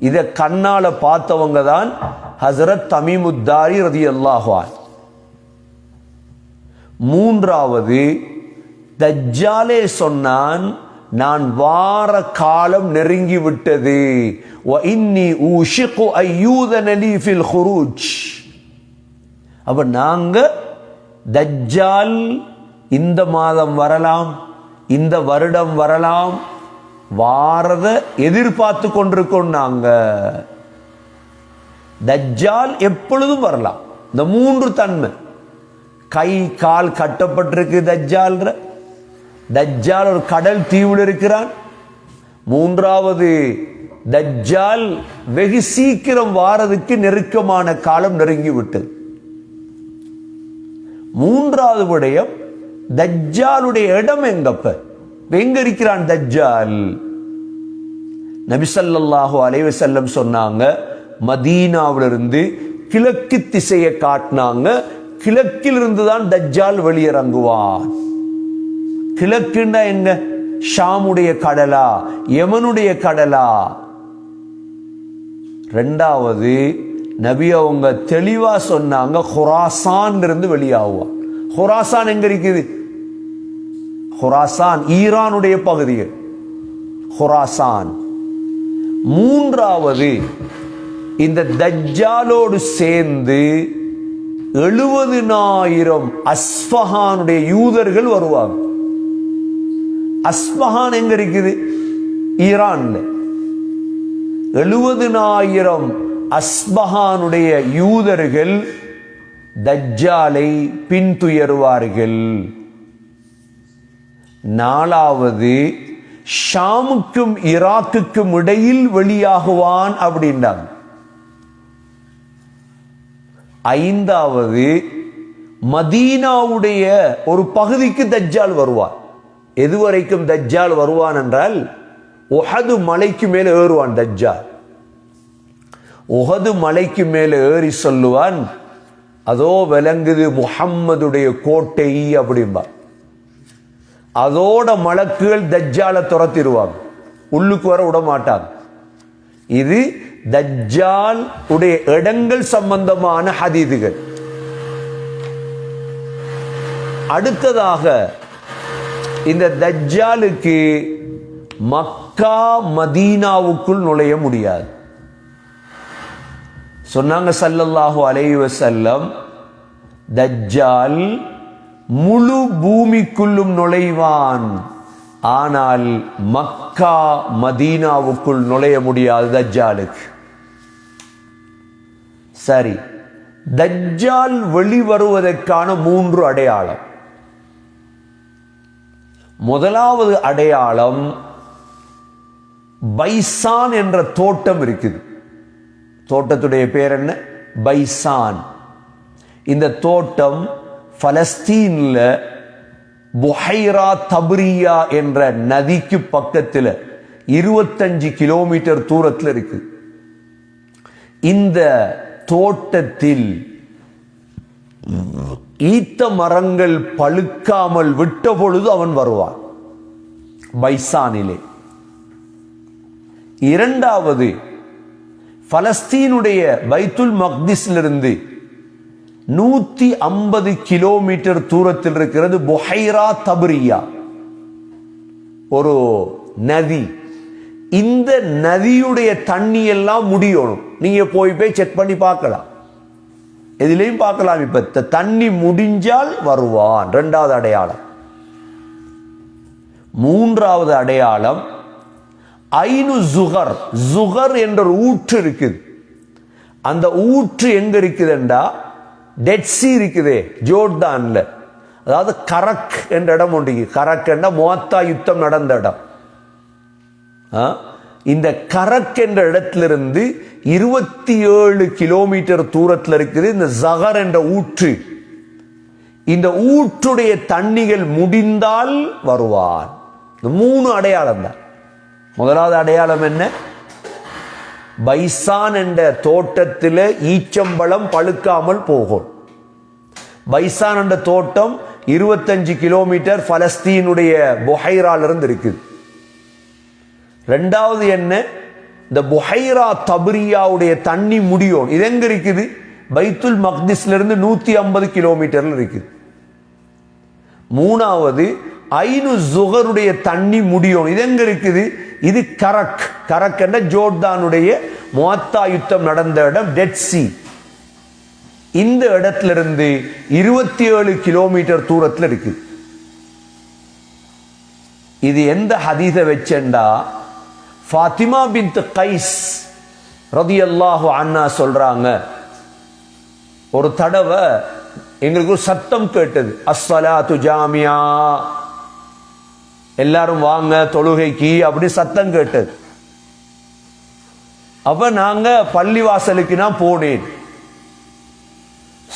இத கண்ணால பார்த்தவங்க தான் ஹஜ்ரத் தமீமுத்தாரி ரலியல்லாஹு அன்ஹு. மூன்றாவது, தஜ்ஜாலே சொன்னான், நான் வார காலம் நெருங்கி விட்டது. வ இன்னி ஊஷிகு அய்யூதன லீ ஃபில் குரூஜ். அப்ப நாங்க தஜ்ஜால் இந்த மாதம் வரலாம், இந்த வருடம் வரலாம், வாரத எதிர்பார்த்து கொண்டிருக்கோம். நாங்க தஜ்ஜால் எப்பொழுதும் வரலாம். இந்த 3 தன்மை, கை கால் கட்டப்பட்டிருக்கு தஜ்ஜால். தஜ்ஜால் ஒரு கடல் தீவில் இருக்கிறான். மூன்றாவது, தஜ்ஜால் வெகு சீக்கிரம் வாரதுக்கு நெருக்கமான காலம் நெருங்கி விட்டது. மூன்றாவது விடயம், தஜ்ஜாலுடைய இடம் எங்க இருக்கிறான் தஜ்ஜால்? நபி ஸல்லல்லாஹு அலைஹி வஸல்லம் சொன்னாங்க, மதீனாவிலிருந்து கிழக்கு திசையை காட்டினாங்க. கிழக்கிலிருந்து தான் தஜ்ஜால் வெளியிறங்குவான். கிழக்குன்னா எங்க? ஷாமுடைய கடலா, யமனுடைய கடலா? ரெண்டாவது, நபி அவங்க தெளிவா சொன்னாங்க, ஹுராசான்ல இருந்து வெளியாகுவான். ஹுராசான் எங்க இருக்குது? ஹுராசான் ஈரானுடைய பகுதிகள், ஹுராசான். மூன்றாவது, இந்த தஜ்ஜாலோடு சேர்ந்து 70,000 அஸ்பஹானுடைய யூதர்கள் வருவாங்க. அஸ்பஹான் எங்க இருக்குது? ஈரான்ல. 70,000 அஸ்பஹானுடைய யூதர்கள் தஜ்ஜாலை பின்துயருவார்கள். நாலாவது, ஷாமுக்கும் ஈராக்குக்கும் இடையில் வெளியாகுவான் அப்படின்றாங்க. ஐந்தாவது, மதீனாவுடைய ஒரு பகுதிக்கு தஜ்ஜால் வருவான். எதுவரைக்கும் தஜ்ஜால் வருவான் என்றால், உஹது மலைக்கு மேல ஏறுவான் தஜ்ஜால். உஹது மலைக்கு மேல ஏறி சொல்லுவான், அதோ விளங்குது முஹம்மதுடைய கோட்டை அப்படின்பா. அதோட மலக்குகள் தஜ்ஜாலை துரத்திடுவாங்க, உள்ளுக்கு வர விட மாட்டாங்க. இது தஜ்ஜால் உடைய இடங்கள் சம்பந்தமான ஹதீதுகள். அடுத்ததாக இந்த தஜ்ஜாலுக்கு மக்கா மதீனாவுக்குள் நுழைய முடியாது. சொன்னாங்க ஸல்லல்லாஹு அலைஹி வஸல்லம், தஜ்ஜால் முழு பூமிக்குள்ளும் நுழைவான், ஆனால் மக்கா மதீனாவுக்குள் நுழைய முடியாது தஜ்ஜாலுக்கு. சரி, தஜ்ஜால் வெளிவருவதற்கான 3 அடையாளம். முதலாவது அடையாளம், பைசான் என்ற தோட்டம் இருக்குது. தோட்டத்துடைய பேர் என்ன? பைசான். இந்த தோட்டம் பலஸ்தீன்ல புஹைரா தப்ரியா என்ற நதிக்கு பக்கத்தில் 25 கிலோமீட்டர் தூரத்தில் இருக்கு. இந்த தோட்டத்தில் ஈத்த மரங்கள் பழுக்காமல் விட்ட பொழுது அவன் வருவான், பைசானிலே. இரண்டாவது, பலஸ்தீனுடைய பைத்துல் மக்திஸிலிருந்து 150 கிலோமீட்டர் தூரத்தில் இருக்கிறது புஹைரா தப்ரியா, ஒரு நதி. இந்த நதியுடைய தண்ணி எல்லாம் முடியணும். நீங்க போய் செக் பண்ணி பார்க்கலாம், எதிலையும் பார்க்கலாம். இப்ப தண்ணி முடிஞ்சால் வருவான். இரண்டாவது அடையாளம். மூன்றாவது அடையாளம், ஐனு ஜுகர். ஜுகர் என்ற ஒரு ஊற்று இருக்குது. அந்த ஊற்று எங்க இருக்குதுண்டா, டெட் சி இருக்குதே ஜோர்டான்ல, அதாவது கரக் என்ற இடம் உண்டு. கரக் என்ற முஅத்தா யுத்தம் நடந்த இடம். இந்த கரக் என்ற இடத்திலிருந்து 27 கிலோமீட்டர் தூரத்தில் இருக்குது இந்த ஜகர் என்ற ஊற்று. இந்த ஊற்றுடைய தண்ணிகள் முடிந்தால் வருவான். 3 அடையாளம் தான். முதலாவது அடையாளம் என்ன? பைசான் என்ற தோட்டத்தில் ஈச்சம்பழம் பழுக்காமல் போகும். பைசான் என்ற தோட்டம் 25 கிலோமீட்டர் பலஸ்தீனுடைய புஹைராலிருந்து இருக்குது. ரெண்டாவது என்ன? இந்த புஹைரா தப்ரியாவுடைய தண்ணி முடியும். இது எங்க இருக்குது? பைத்துல் மக்திஸ்ல இருந்து 150 கிலோமீட்டர்ல இருக்குது. மூணாவது, ஐனு ஜுகருடைய தண்ணி முடியும். இது எங்க இருக்குது? இது கரக். கரக் என்ற ஜோர்டானுடைய முஅத்தா யுத்தம் நடந்த இடம், டெட் சி. இந்த இடத்திலிருந்து 27 கிலோமீட்டர் தூரத்தில் இருக்கு. இது எந்த ஹதீஸ வெச்சண்டா, ஃபாத்திமா பின்த் கைஸ் ரலியல்லாஹு அன்ஹா சொல்றாங்க, ஒரு தடவை எங்களுக்கு ஒரு சத்தம் கேட்டது, அஸ்ஸலாத்து ஜாமியா, எல்லாரும் வாங்க தொழுகைக்கு அப்படி சத்தம் கேட்டது. அப்ப நாங்க பள்ளிவாசலுக்கு நான் போனேன்,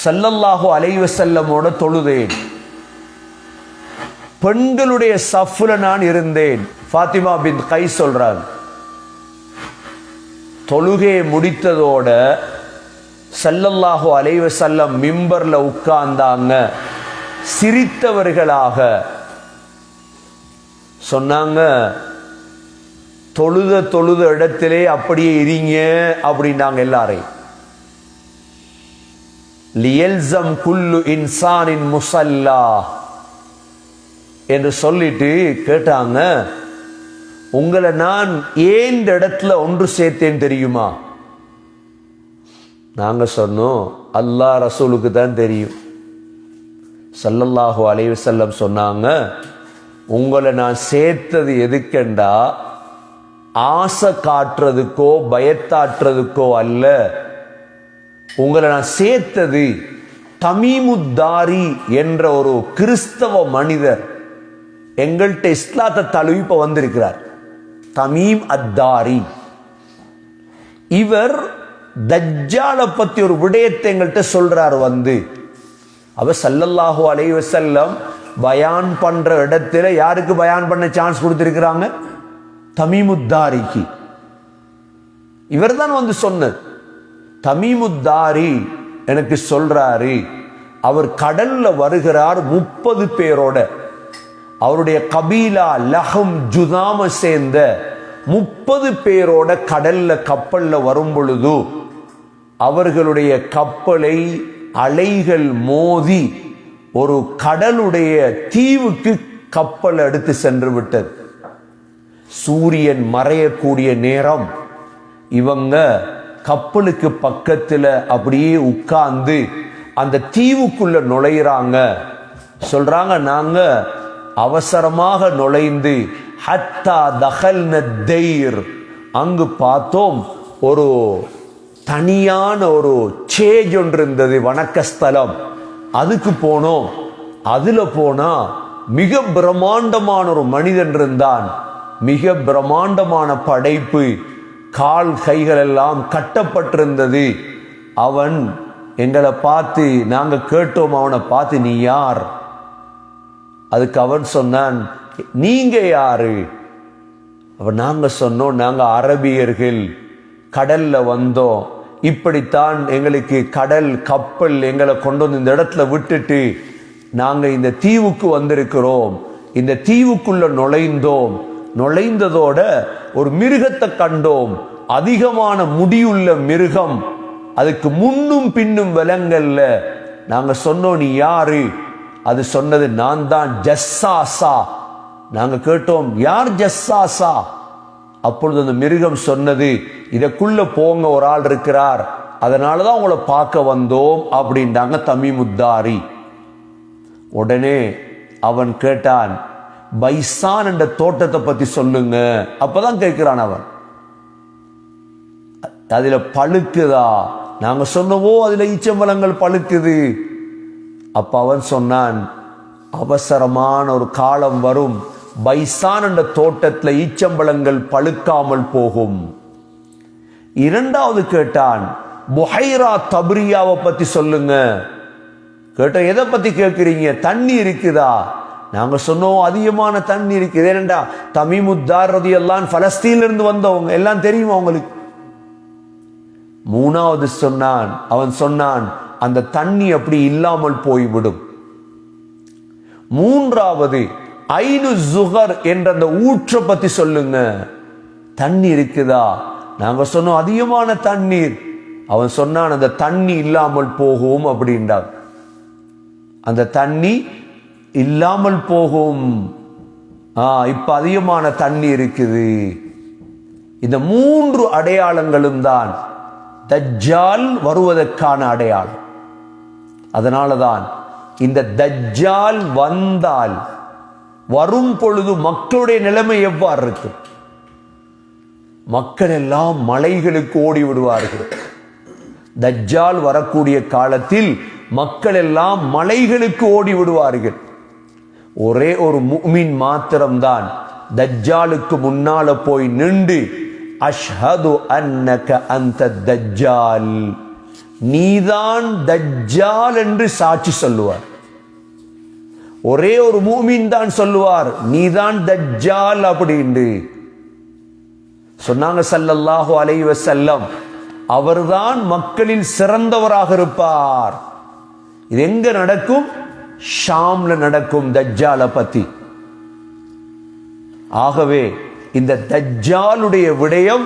ஸல்லல்லாஹு அலைஹி வஸல்லமோட தொழுதேன். பெண்களுடைய சஃப்ல நான் இருந்தேன். ஃபாத்திமா பின் கைஸ் சொல்றாங்க, தொழுகையை முடித்ததோட ஸல்லல்லாஹு அலைஹி வஸல்லம் மிம்பர்ல உட்கார்ந்தாங்க. சிரித்தவர்களாக சொன்னாங்க, தொழுத இடத்திலே அப்படியே இருங்க அப்படின்னாங்க எல்லாரையும். லியல்சம் குல்லு இன்சானின் முஸல்லா என்று சொல்லிட்டு கேட்டாங்க, உங்களை நான் ஏன் இந்த இடத்துல ஒன்று சேர்த்தேன் தெரியுமா? நாங்க சொன்னோம், அல்லாஹ் ரசூலுக்கு தான் தெரியும். ஸல்லல்லாஹு அலைஹி வஸல்லம் சொன்னாங்க, உங்களை நான் சேர்த்தது எதுக்கெண்டா ஆசை காட்டுறதுக்கோ பயத்தாட்டுறதுக்கோ அல்ல. உங்களை நான் சேர்த்தது தமீமுத்தாரி என்ற ஒரு கிறிஸ்தவ மனிதர் எங்கள்கிட்ட இஸ்லாத்தை தழுவி இப்ப வந்திருக்கிறார். தமீம் அத்தாரி. இவர் தஜ்ஜாலை பத்தி ஒரு விடயத்தை எங்கள்கிட்ட சொல்றார். அவர் ஸல்லல்லாஹு அலைஹி வஸல்லம் பயான் பண்ற இடத்துல யாருக்கு பயான் பண்ண சான்ஸ் கொடுத்திருக்கிறாங்க? தமீமுத்தாரிக்கு. இவர் தான் சொன்னார். தமீமுத்தாரி எனக்கு சொல்றாரு, அவர் கடல்ல வருகிறார் 30 பேரோட. அவருடைய கபீலா லஹம் ஜுதாம சேர்ந்த 30 பேரோட கடல்ல கப்பல்ல வரும் பொழுது அவர்களுடைய கப்பலை அலைகள் மோதி ஒரு கடலுடைய தீவுக்கு கப்பல் எடுத்து சென்று விட்டது. சூரியன் மறையக்கூடிய நேரம் இவங்க கப்பலுக்கு பக்கத்துல அப்படியே உட்கார்ந்து அந்த தீவுக்குள்ள நுழையிறாங்க. சொல்றாங்க, நாங்க அவசரமாக நுழைந்து ஹத்தா தகல்ன தைர், அங்கு பார்த்தோம் ஒரு தனியான ஒரு சேஜ் ஒன்று இருந்தது, வணக்கஸ்தலம். அதுக்கு போனோம். அதுல போனா மிக பிரம்மாண்டமான ஒரு மனிதன் இருந்தான். மிக பிரம்மாண்டமான படைப்பு, கால் கைகள் எல்லாம் கட்டப்பட்டிருந்தது. அவன் எங்களை பார்த்து, நாங்க கேட்டோம் அவனை பார்த்து, நீ யார்? அதுக்கு அவன் சொன்னான், நீங்க யாரு? அவன் நாங்க சொன்னோம், நாங்க அரபியர்கள், கடல்ல வந்தோம். இப்படித்தான் எங்களுக்கு கடல் கப்பல் எங்களை கொண்டு வந்து இந்த இடத்துல விட்டுட்டு நாங்க இந்த தீவுக்கு வந்திருக்கிறோம். இந்த தீவுக்குள்ள நுழைந்தோம். நுழைந்ததோட ஒரு மிருகத்தை கண்டோம், அதிகமான முடியுள்ள மிருகம். அதுக்கு முன்னும் பின்னும் விலங்கல்ல. நாங்க சொன்னோம், நீ யாரு? அது சொன்னது, நான் தான் ஜஸ்ஸாசா. நாங்க கேட்டோம், யார் ஜஸ்ஸாசா? அப்பொழுது அந்த மிருகம் சொன்னது, இதற்குள்ள போங்க, ஒரு ஆள் இருக்கிறார், அதனாலதான் உங்களை பார்க்க வந்தோம் அப்படின்றாங்க தமீமுத்தாரி. உடனே அவன் கேட்டான், பைசான் என்ற தோட்டத்தை பத்தி சொல்லுங்க. அப்பதான் கேட்கிறான் அவன், அதுல பழுக்குதா? நாங்க சொன்னவோ அதுல ஈச்சம்பழங்கள் பழுக்குது. அப்ப அவன் சொன்னான், அவசரமான ஒரு காலம் வரும், பைசான் என்ற தோட்டத்துல ஈச்சம்பழங்கள் பழுக்காமல் போகும். இரண்டாவது கேட்டான், புஹைரா தப்ரியாவை பத்தி சொல்லுங்க. கேட்ட, எதை பத்தி கேட்கிறீங்க? தண்ணி இருக்குதா? நாங்க சொன்னோம், அதிகமான தண்ணி இருக்குது. ஏனென்றா தமீமுத்தார் ரலியல்லாஹு அன்ஹு பலஸ்தீன்ல இருந்து வந்தவங்க, எல்லாம் தெரியும் அவங்களுக்கு. மூணாவது சொன்னான், அவன் சொன்னான், அந்த தண்ணி அப்படி இல்லாமல் போய்விடும். மூன்றாவது, ஐனு ஜுகர் என்ற அந்த ஊற்றை பத்தி சொல்லுங்க. தண்ணி இருக்குதா? நாங்க சொன்னோம், அதிகமான தண்ணீர். அவன் சொன்னான், அந்த தண்ணி இல்லாமல் போகும் அப்படின்றான். அந்த தண்ணி இல்லாமல் போகும். இப்ப அதிகமான தண்ணி இருக்குது. இந்த 3 அடையாளங்களும் தான் தஜ்ஜால் வருவதற்கான அடையாளம். அதனாலதான் இந்த தஜ்ஜால் வந்தால், வரும் பொழுது மக்களுடைய நிலைமை எவ்வாறு இருக்கு? மக்கள் எல்லாம் மலைகளுக்கு ஓடி விடுவார்கள். தஜ்ஜால் வரக்கூடிய காலத்தில் மக்கள் எல்லாம் மலைகளுக்கு ஓடி விடுவார்கள். ஒரே ஒரு முஃமின் மாத்திரம்தான் தஜ்ஜாலுக்கு முன்னால போய் நின்று, அஷ்ஹது அன்னக அந்த தஜ்ஜால், நீதான் தஜ்ஜால் என்று சாட்சி சொல்லுவார். ஒரே ஒரு முஃமின் தான் சொல்லுவார், நீதான் தஜ்ஜால் அப்படின்னு சொன்னாங்க ஸல்லல்லாஹு அலைஹி வஸல்லம். அவர்தான் மக்களில் சிறந்தவராக இருப்பார். இது எங்க நடக்கும்? ஷாம்ல நடக்கும் தஜ்ஜாலை பத்தி. ஆகவே இந்த தஜ்ஜாலுடைய விடயம்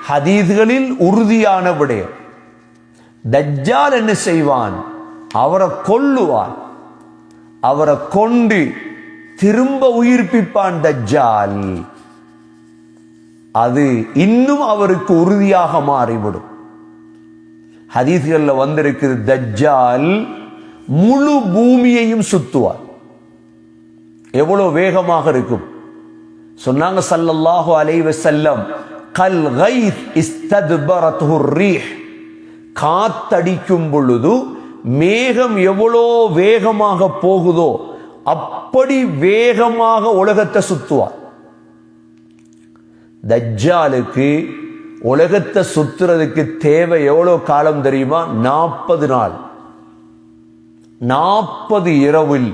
ஹதீஸ்களில் உறுதியான விடயம். தஜ்ஜால் என்ன செய்வான்? அவரை கொல்லுவான், அவரை கொண்டு திரும்ப உயிர்ப்பிப்பான் தஜ்ஜால். அது இன்னும் அவருக்கு உறுதியாக மாறிவிடும். ஹதீஸ்கள்ல வந்திருக்குது, தஜ்ஜால் முழு பூமியையும் சுத்துவார். எவ்வளவு வேகமாக இருக்கும் சொன்னாங்க ஸல்லல்லாஹு அலைஹி வஸல்லம், கல் கைத் இஸ்தத்பரத்துஹு ரீஹ், காத்தடிக்கும் பொழுது மேகம் எவ்வளோ வேகமாக போகுதோ அப்படி வேகமாக உலகத்தை சுத்துவார். தஜ்ஜாலுக்கு உலகத்தை சுத்துறதுக்கு தேவை எவ்வளவு காலம் தெரியுமா? 40 நாள். 40 இரவில்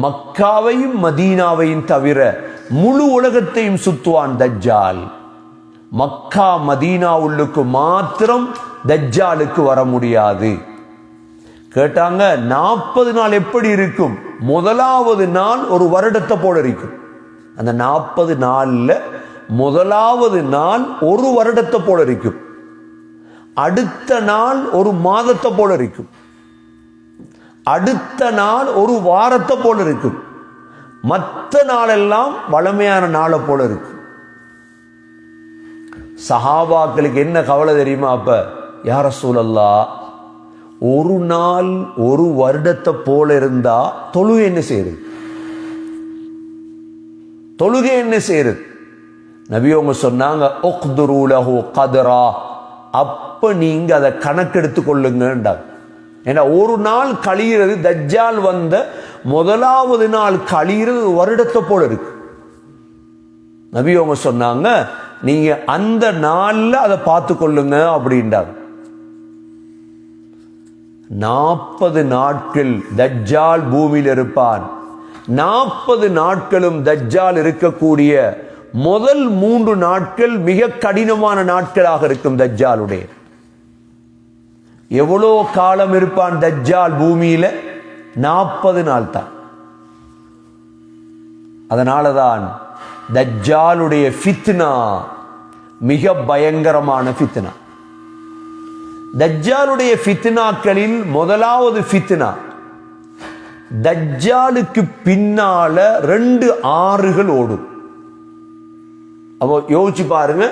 மக்காவையும் மதீனாவையும் தவிர முழு உலகத்தையும் சுத்துவான் தஜ்ஜால். மக்கா மதீனா உள்ளுக்கு மாத்திரம் தஜ்ஜாலுக்கு வர முடியாது. கேட்டாங்க 40 நாள் எப்படி இருக்கும்? முதலாவது நாள் ஒரு வருடத்தை போல இருக்கும். அந்த 40 நாள்ல முதலாவது நாள் ஒரு வருடத்தை போல இருக்கும். அடுத்த நாள் ஒரு மாதத்தை போல இருக்கும். அடுத்த நாள் ஒரு வாரத்தை போல இருக்கும். மற்ற நாளெல்லாம் வளமையான நாளை போல இருக்கும். சஹாபாக்களுக்கு என்ன கவலை தெரியுமா? அப்ப யா ரசூலல்லாஹ், ஒரு நாள் ஒரு வருடத்தை போல இருந்தா தொழுகை என்ன செய்யுது? தொழுகை என்ன செய்யுது? நபி அவங்க சொன்னாங்க, உக்துரு லஹு கத்ரா, அப்ப நீங்க அதை கணக்கெடுத்து கொள்ளுங்கன்றாங்க. ஏன்னா ஒரு நாள் கழிகிறது, தஜ்ஜால் வந்த முதலாவது நாள் கழிகிறது வருடத்தை போல இருக்கு. நபி அவங்க சொன்னாங்க, நீங்க அந்த நாள்ல அதை பார்த்து கொள்ளுங்க அப்படின்றாங்க. 40 நாட்கள் தஜ்ஜால் பூமியில் இருப்பான். 40 நாட்களும் தஜ்ஜால் இருக்கக்கூடிய முதல் 3 நாட்கள் மிக கடினமான நாட்களாக இருக்கும் தஜ்ஜாலுடைய. எவ்வளோ காலம் இருப்பான் தஜ்ஜால் பூமியில? 40 நாள் தான். அதனாலதான் தஜ்ஜாலுடைய ஃபித்னா மிக பயங்கரமான ஃபித்னா. தஜ்ஜாலுடைய ஃபித்னாக்களில் முதலாவது ஃபித்னா, தஜ்ஜாலுக்கு பின்னால 2 ஆறுகள் ஓடும். அப்போ யோசிச்சு பாருங்க,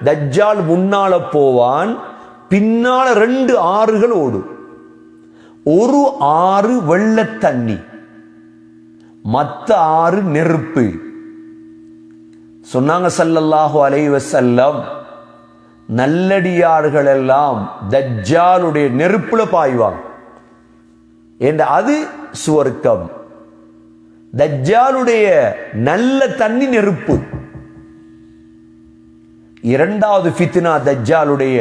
தஜ்ஜால் முன்னால போவான், பின்னால 2 ஆறுகள் ஓடும். ஒரு ஆறு வெள்ள தண்ணி, மத்த ஆறு நெருப்பு. சொன்னாங்க ஸல்லல்லாஹு அலைஹி வஸல்லம், நல்லடியார்கள் எல்லாம் தஜ்ஜாலுடைய நெருப்புல பாய்வாங்க. என்ற அது சுவர்க்கம். தஜ்ஜாலுடைய நல்ல தண்ணி நெருப்பு. இரண்டாவது ஃபித்னா தஜ்ஜாலுடைய,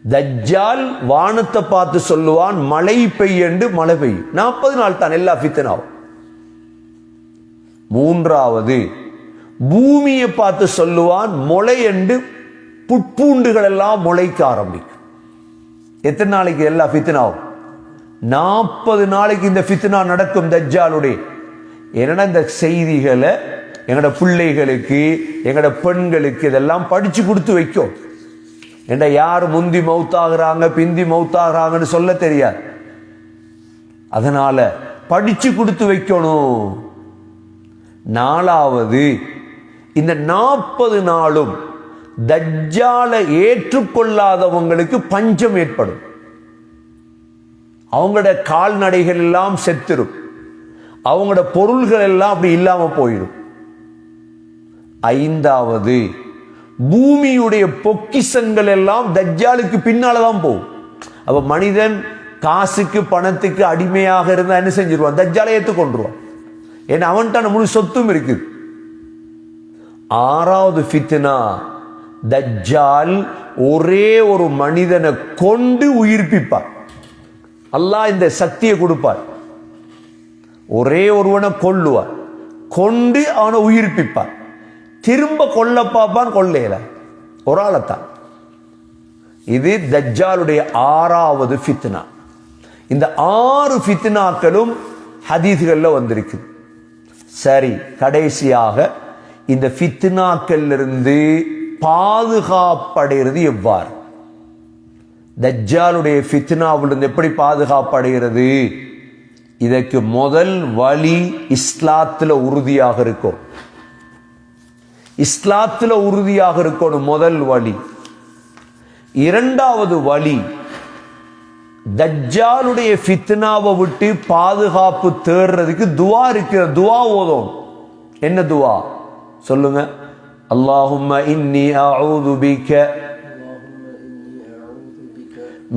தஜ்ஜால் வானத்தை பார்த்து சொல்லுவான் மழை பெய்யண்டு, மழை பெய்யும். 40 நாள் தான் எல்லா ஃபித்னாவும். மூன்றாவது, பூமியை பார்த்து சொல்லுவான் முளை என்று, புட்பூண்டுகள் எல்லாம் முளைக்க ஆரம்பிக்கும். எத்தனை நாளைக்கு எல்லா ஃபித்னாவும்? 40 நாளைக்கு இந்த ஃபித்னா நடக்கும் தஜ்ஜாலுடைய. ஏன்னா இந்த செய்திகளை எங்கட பிள்ளைகளுக்கு, எங்கட பெண்களுக்கு இதெல்லாம் படிச்சு கொடுத்து வைக்கும். ஏண்டா யார் முந்தி மௌத்தாகிறாங்க பிந்தி மௌத்தாகிறாங்கன்னு சொல்ல தெரியாது. அதனால படிச்சு கொடுத்து வைக்கணும். நாலாவது, இந்த 40 நாளும் தஜ்ஜாலை ஏற்றுக்கொள்ளாதவங்களுக்கு பஞ்சம் ஏற்படும். அவங்களோட கால்நடைகள் எல்லாம் செத்துரும், அவங்களோட பொருள்கள் எல்லாம் அப்படி இல்லாம போயிடும். ஐந்தாவது, பூமியுடைய பொக்கிஷங்கள் எல்லாம் தஜ்ஜாலுக்கு பின்னால்தான் போகும். அப்ப மனிதன் காசுக்கு பணத்துக்கு அடிமையாக இருந்தா என்ன செஞ்சிருவான்? தஜ்ஜாலை ஏற்றுக்கொண்டுருவான். ஏன்னா அவன்கிட்ட முழு சொத்தும் இருக்குது. ஆறாவது ஃபித்னா, தஜ்ஜால் ஒரே ஒரு மனிதனை கொண்டு உயிர்ப்பிப்பார். அல்லாஹ் இந்த சக்தியை கொடுப்பார். ஒரே ஒருவனை கொல்லுவார், கொண்டு அவனை உயிர்ப்பிப்பார். திரும்ப கொல்ல பார்ப்பான், கொல்லையில ஒரு ஆளைத்தான். இது தஜ்ஜாலுடைய 6வது ஃபித்னா. இந்த 6 ஃபித்னாக்களும் ஹதீஸ்கள்ல வந்திருக்கு. சரி, கடைசியாக இந்த ஃபித்னாக்கள் இருந்து பாதுகாப்படைகிறது எவ்வாறு? தஜ்ஜாலுடைய ஃபித்னாவிலிருந்து எப்படி பாதுகாப்படைகிறது? இதற்கு முதல் வழி இஸ்லாத்துல உறுதியாக இருக்கும். இஸ்லாத்துல உறுதியாக இருக்கணும் முதல் வழி. இரண்டாவது வழி, தஜ்ஜாலுடைய ஃபித்னாவை விட்டு பாதுகாப்பு தேடுறதுக்கு துவா இருக்கிற. துவா ஓதும். என்ன துவா சொல்லுங்க? அல்லாஹும்ம இன்னி அஊது பிக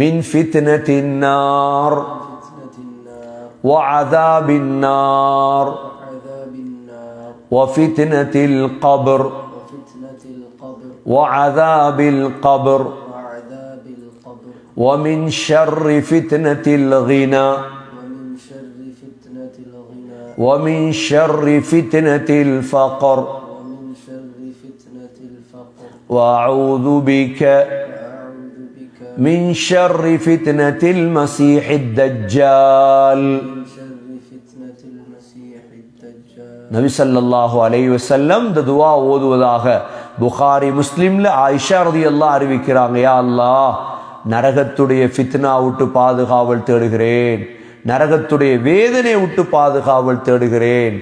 மின் ஃபித்னத்தின் நார் وعذاب النار وفتنة القبر وعذاب القبر ومن شر فتنة الغنى ومن شر فتنة الفقر وأعوذ بك من شر فتنة المسيح الدجال. நபி ஸல்லல்லாஹு அலைஹி வஸல்லம் இந்த துஆ ஓதுவதாக புகாரி முஸ்லிம்ல ஆயிஷா ரலியல்லாஹு அறிவிக்கிறாங்க, யா அல்லாஹ், நரகத்துடைய ஃபித்னா விட்டு பாதுகாவல் தேடுகிறேன், நரகத்துடைய வேதனை விட்டு பாதுகாவல் தேடுகிறேன்,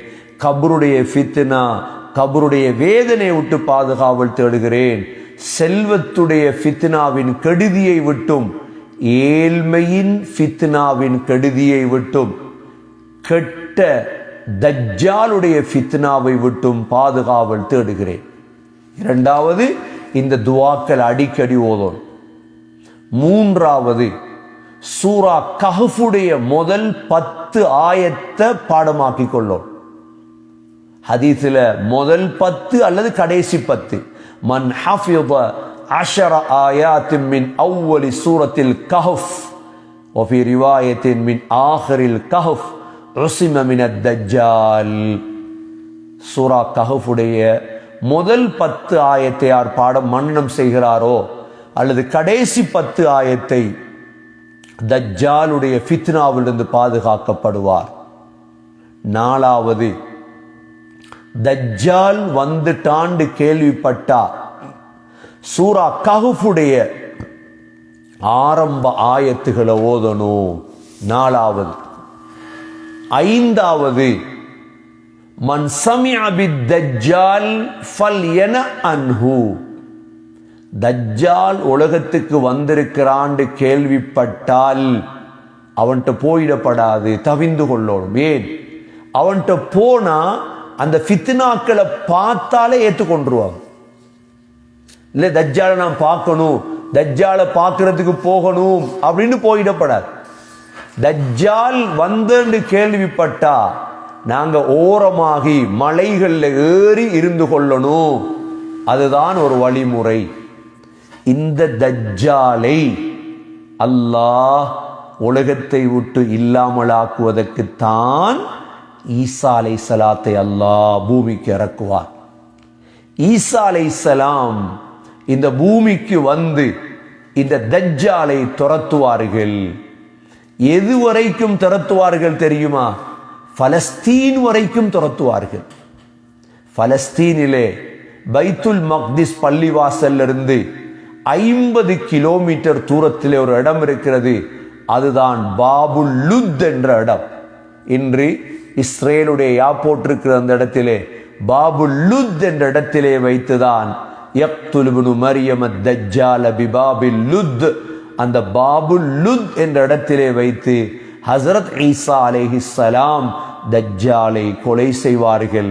கபருடைய ஃபித்னா கபருடைய வேதனை விட்டு பாதுகாவல் தேடுகிறேன், செல்வத்துடைய ஃபித்னாவின் கெடுதியை விட்டும் ஏழ்மையின் ஃபித்னாவின் கெடுதியை விட்டும் கெட்ட தஜ்ஜாலுடைய ஃபித்னாவை விட்டும் பாதுகாவல் தேடுகிறேன். இரண்டாவது, இந்த துஆக்கள் அடிக்கடி ஓதணும். மூன்றாவது, சூரா கஹ்ஃபுடைய முதல் 10 ஆயத்தை பாடமாக்கிக் கொள்ளும். ஹதீஸ்ல முதல் 10 அல்லது கடைசி 10. மன் ஹஃபித 10 ஆயாத்தின் மின் அவ்வலி சூரத்தில் கஹ்ஃப் வஃபி ரிவாயத்தின் மின் ஆஹிரில் கஹ்ஃப் உஸிம மினத் தஜ்ஜால். சூரா கஹ்ஃபுடைய முதல் 10 ஆயத்தை யார் பாடம் மன்னனம் செய்கிறாரோ அல்லது கடைசி 10 ஆயத்தை, தஜ்ஜாலுடைய ஃபித்னாவிலிருந்து பாதுகாக்கப்படுவார். நாலாவது, தஜ்ஜால் வந்துட்டாண்டு கேள்விப்பட்டா சூரா கஹ்ஃபுடைய ஆரம்ப ஆயத்துகளை ஓதணும். நாலாவது. ஐந்தாவது, மன் சமிஅ பித்தஜ்ஜால் ஃபல்யன அன்ஹு. தஜ்ஜால் உலகத்துக்கு வந்திருக்கிறான்னு கேள்விப்பட்டால் அவன்கிட்ட போயிடப்படாது, தவிந்து கொள்ளணும். ஏன்? அவன்கிட்ட போனா அந்த ஃபித்னாக்களை பார்த்தாலே ஏற்றுக்கொண்டுருவாங்க. இல்லை, தஜ்ஜாலை நான் பார்க்கணும், தஜ்ஜாலை பார்க்கறதுக்கு போகணும் அப்படின்னு போயிடப்படாது. தஜ்ஜால் வந்து கேள்விப்பட்டா நாங்க ஓரமாகி மலைகள்ல ஏறி இருந்து கொள்ளணும். அதுதான் ஒரு வழிமுறை. இந்த தஜ்ஜாலை அல்லாஹ் உலகத்தை விட்டு இல்லாமலாக்குவதற்குத்தான் ஈசா அலைஹிஸ்ஸலாத்தை அல்லாஹ் பூமிக்கு இறக்குவார். ஈசா அலைஹிஸ்ஸலாம் இந்த பூமிக்கு வந்து இந்த தஜ்ஜாலை துரத்துவார்கள். எது வரைக்கும் துரத்துவார்கள் தெரியுமா? பலஸ்தீன் வரைக்கும் துரத்துவார்கள். பலஸ்தீனிலே பைத்துல் மக்திஸ் பள்ளிவாசல்ல இருந்து 50 கிலோமீட்டர் தூரத்திலே ஒரு இடம் இருக்கிறது. அதுதான் பாபுல் லுத் என்ற இடம். இன்று இஸ்ரேலுடைய ஏர்போர்ட் இருக்கிற அந்த இடத்திலே பாபுல் லுத் என்ற இடத்திலே வைத்துதான் யக்துல் இப்னு மரியம் அத்-தஜ்ஜால பிபாபில் லுத், அந்த பாபுல் லுத் என்ற இடத்திலே வைத்து ஹஸரத் ஈசா அலைஹிஸ்ஸலாம் தஜ்ஜாலை கொலை செய்வார்கள்.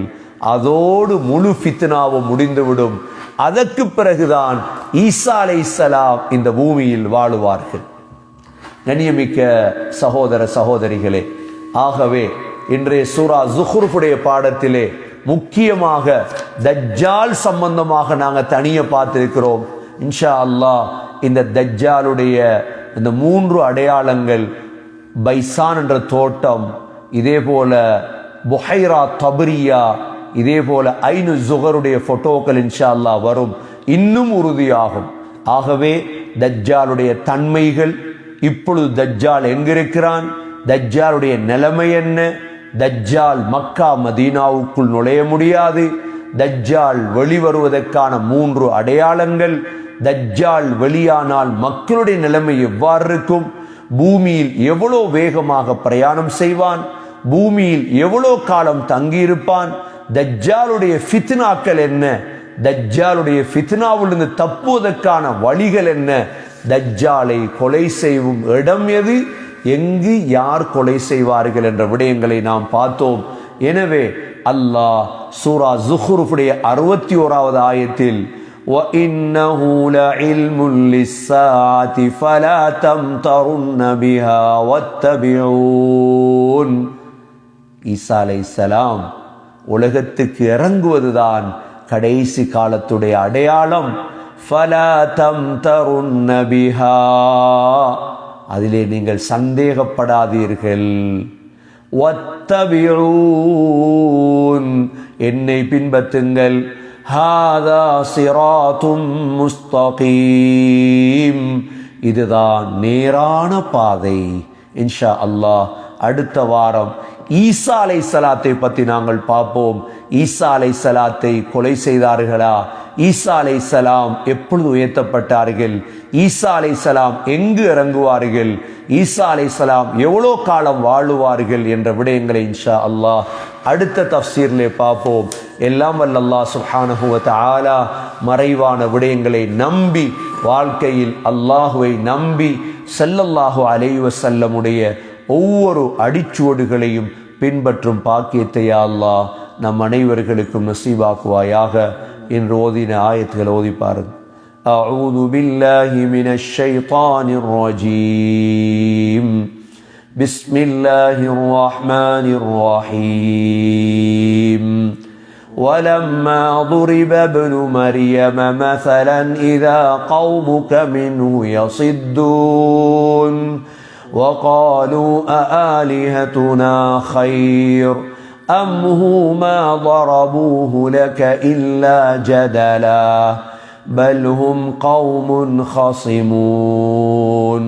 அதோடு முழு ஃபித்னாவும் முடிந்துவிடும். அதற்கு பிறகுதான் ஈசா அலைஹிஸ்ஸலாம் இந்த பூமியில் வாழுவார்கள். கண்ணியமிக்க சகோதர சகோதரிகளே, ஆகவே இன்றைய சூரா ஸுஹ்ருஃபுடைய பாடத்திலே முக்கியமாக தஜ்ஜால் சம்பந்தமாக நாங்கள் தனியே பார்த்திருக்கிறோம். இன்ஷா அல்லாஹ் இந்த தஜ்ஜாலுடைய இந்த 3 அடையாளங்கள், பைசான் என்ற தோட்டம், இதே போல புஹைரா தபரியா, இதே போல ஐனு ஸுஹருடைய போட்டோக்கள் இன்ஷா அல்லாஹ் வரும், இன்னும் உறுதியாகும். ஆகவே தஜ்ஜாலுடைய தன்மைகள், இப்பொழுது தஜ்ஜால் எங்கிருக்கிறான், தஜ்ஜாலுடைய நிலைமை என்ன, தஜ்ஜால் மக்கா மதீனாவுக்குள் நுழைய முடியாது, தஜ்ஜால் வெளிவருவதற்கான 3 அடையாளங்கள், தஜ்ஜால் வெளியானால் மக்களுடைய நிலைமை எவ்வாறு இருக்கும், பூமியில் எவ்வளோ வேகமாக பிரயாணம் செய்வான், பூமியில் எவ்வளோ காலம் தங்கியிருப்பான், தஜ்ஜாலுடைய ஃபித்னாக்கள் என்ன, தஜ்ஜாலுடைய ஃபித்னாவிலிருந்து தப்புவதற்கான வழிகள் என்ன, தஜ்ஜாலை கொலை செய்யும் இடம் எது, எங்கு யார் கொலை செய்வார்கள் என்ற விடயங்களை நாம் பார்த்தோம். எனவே அல்லாஹ் சூரா ஸுஹ்ருஃபுடைய 61வது ஆயத்தில் وَإِنَّهُ لَعِلْمٌ لِلسَّاعَةِ فَلَا تَمْتَرُنَّ بِهَا وَاتَّبِعُونِ, ஈசா அலைஹிஸ்ஸலாம் உலகத்துக்கு இறங்குவதுதான் கடைசி காலத்துடைய அடையாளம். فَلَا تَمْتَرُنَّ بِهَا, அதிலே நீங்கள் சந்தேகப்படாதீர்கள். وَاتَّبِعُونِ, என்னை பின்பற்றுங்கள். هذا صراط مستقيم, இதுதான் நேரான பாதை. இன்ஷா அல்லாஹ் அடுத்த வாரம் ஈசா அலைஹிஸ்ஸலாத்தை பற்றி நாங்கள் பார்ப்போம். ஈசா அலைஹிஸ்ஸலாத்தை கொலை செய்தார்களா? ஈசா அலைஹிஸ்ஸலாம் எப்பொழுது உயர்த்தப்பட்டார்கள்? ஈசா அலைஹிஸ்ஸலாம் எங்கு இறங்குவார்கள்? ஈசா அலைஹிஸ்ஸலாம் எவ்வளோ காலம் வாழுவார்கள் என்ற விடயங்களை இன்ஷா அல்லாஹ் அடுத்த தஃப்சீரிலே பார்ப்போம். எல்லாம் வல்ல அல்லாஹ் சுப்ஹானஹு வ தஆலா மறைவான விடயங்களை நம்பி வாழ்க்கையில் அல்லாஹுவை நம்பி ஸல்லல்லாஹு அலைஹி வஸல்லமுடைய ஒவ்வொரு அடிச்சுவடுகளையும் பின்பற்றும் பாக்கியத்தை யா அல்லாஹ் நம் அனைவர்களுக்கும் நசீபாக்குவாயாக. இன்று ஓதின ஆயத்துகள் ஓதி பாருங்கள். அஊது பில்லாஹி மினஷ் ஷைத்தானிர் ரஜீம். பிஸ்மில்லாஹிர் ரஹ்மானிர் ரஹீம். ولما ضرب ابن مريم مثلا إذا قومك منه يصدون وقالوا أآلهتنا خير أم هو ما ضربوه لك إلا جدلا بل هم قوم خصمون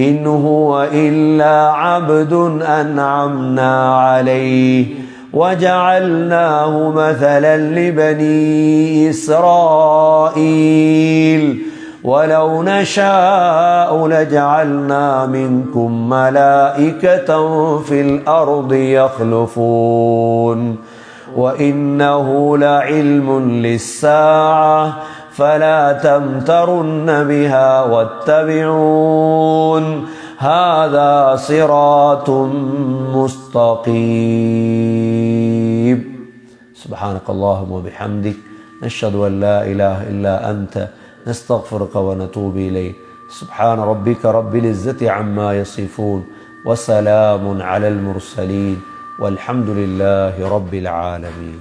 إن هو إلا عبد أنعمنا عليه وجعلناه مثلا لبني إسرائيل ولو نشاء لجعلنا منكم ملائكة في الأرض يخلفون وإنه لعلم للساعة فلا تمترن بها واتبعون هذا صراط مستقيم. سبحانك اللهم وبحمدك نشهد أن لا إله إلا أنت نستغفرك ونتوب إليك. سبحان ربك رب العزة عما يصفون وسلام على المرسلين والحمد لله رب العالمين.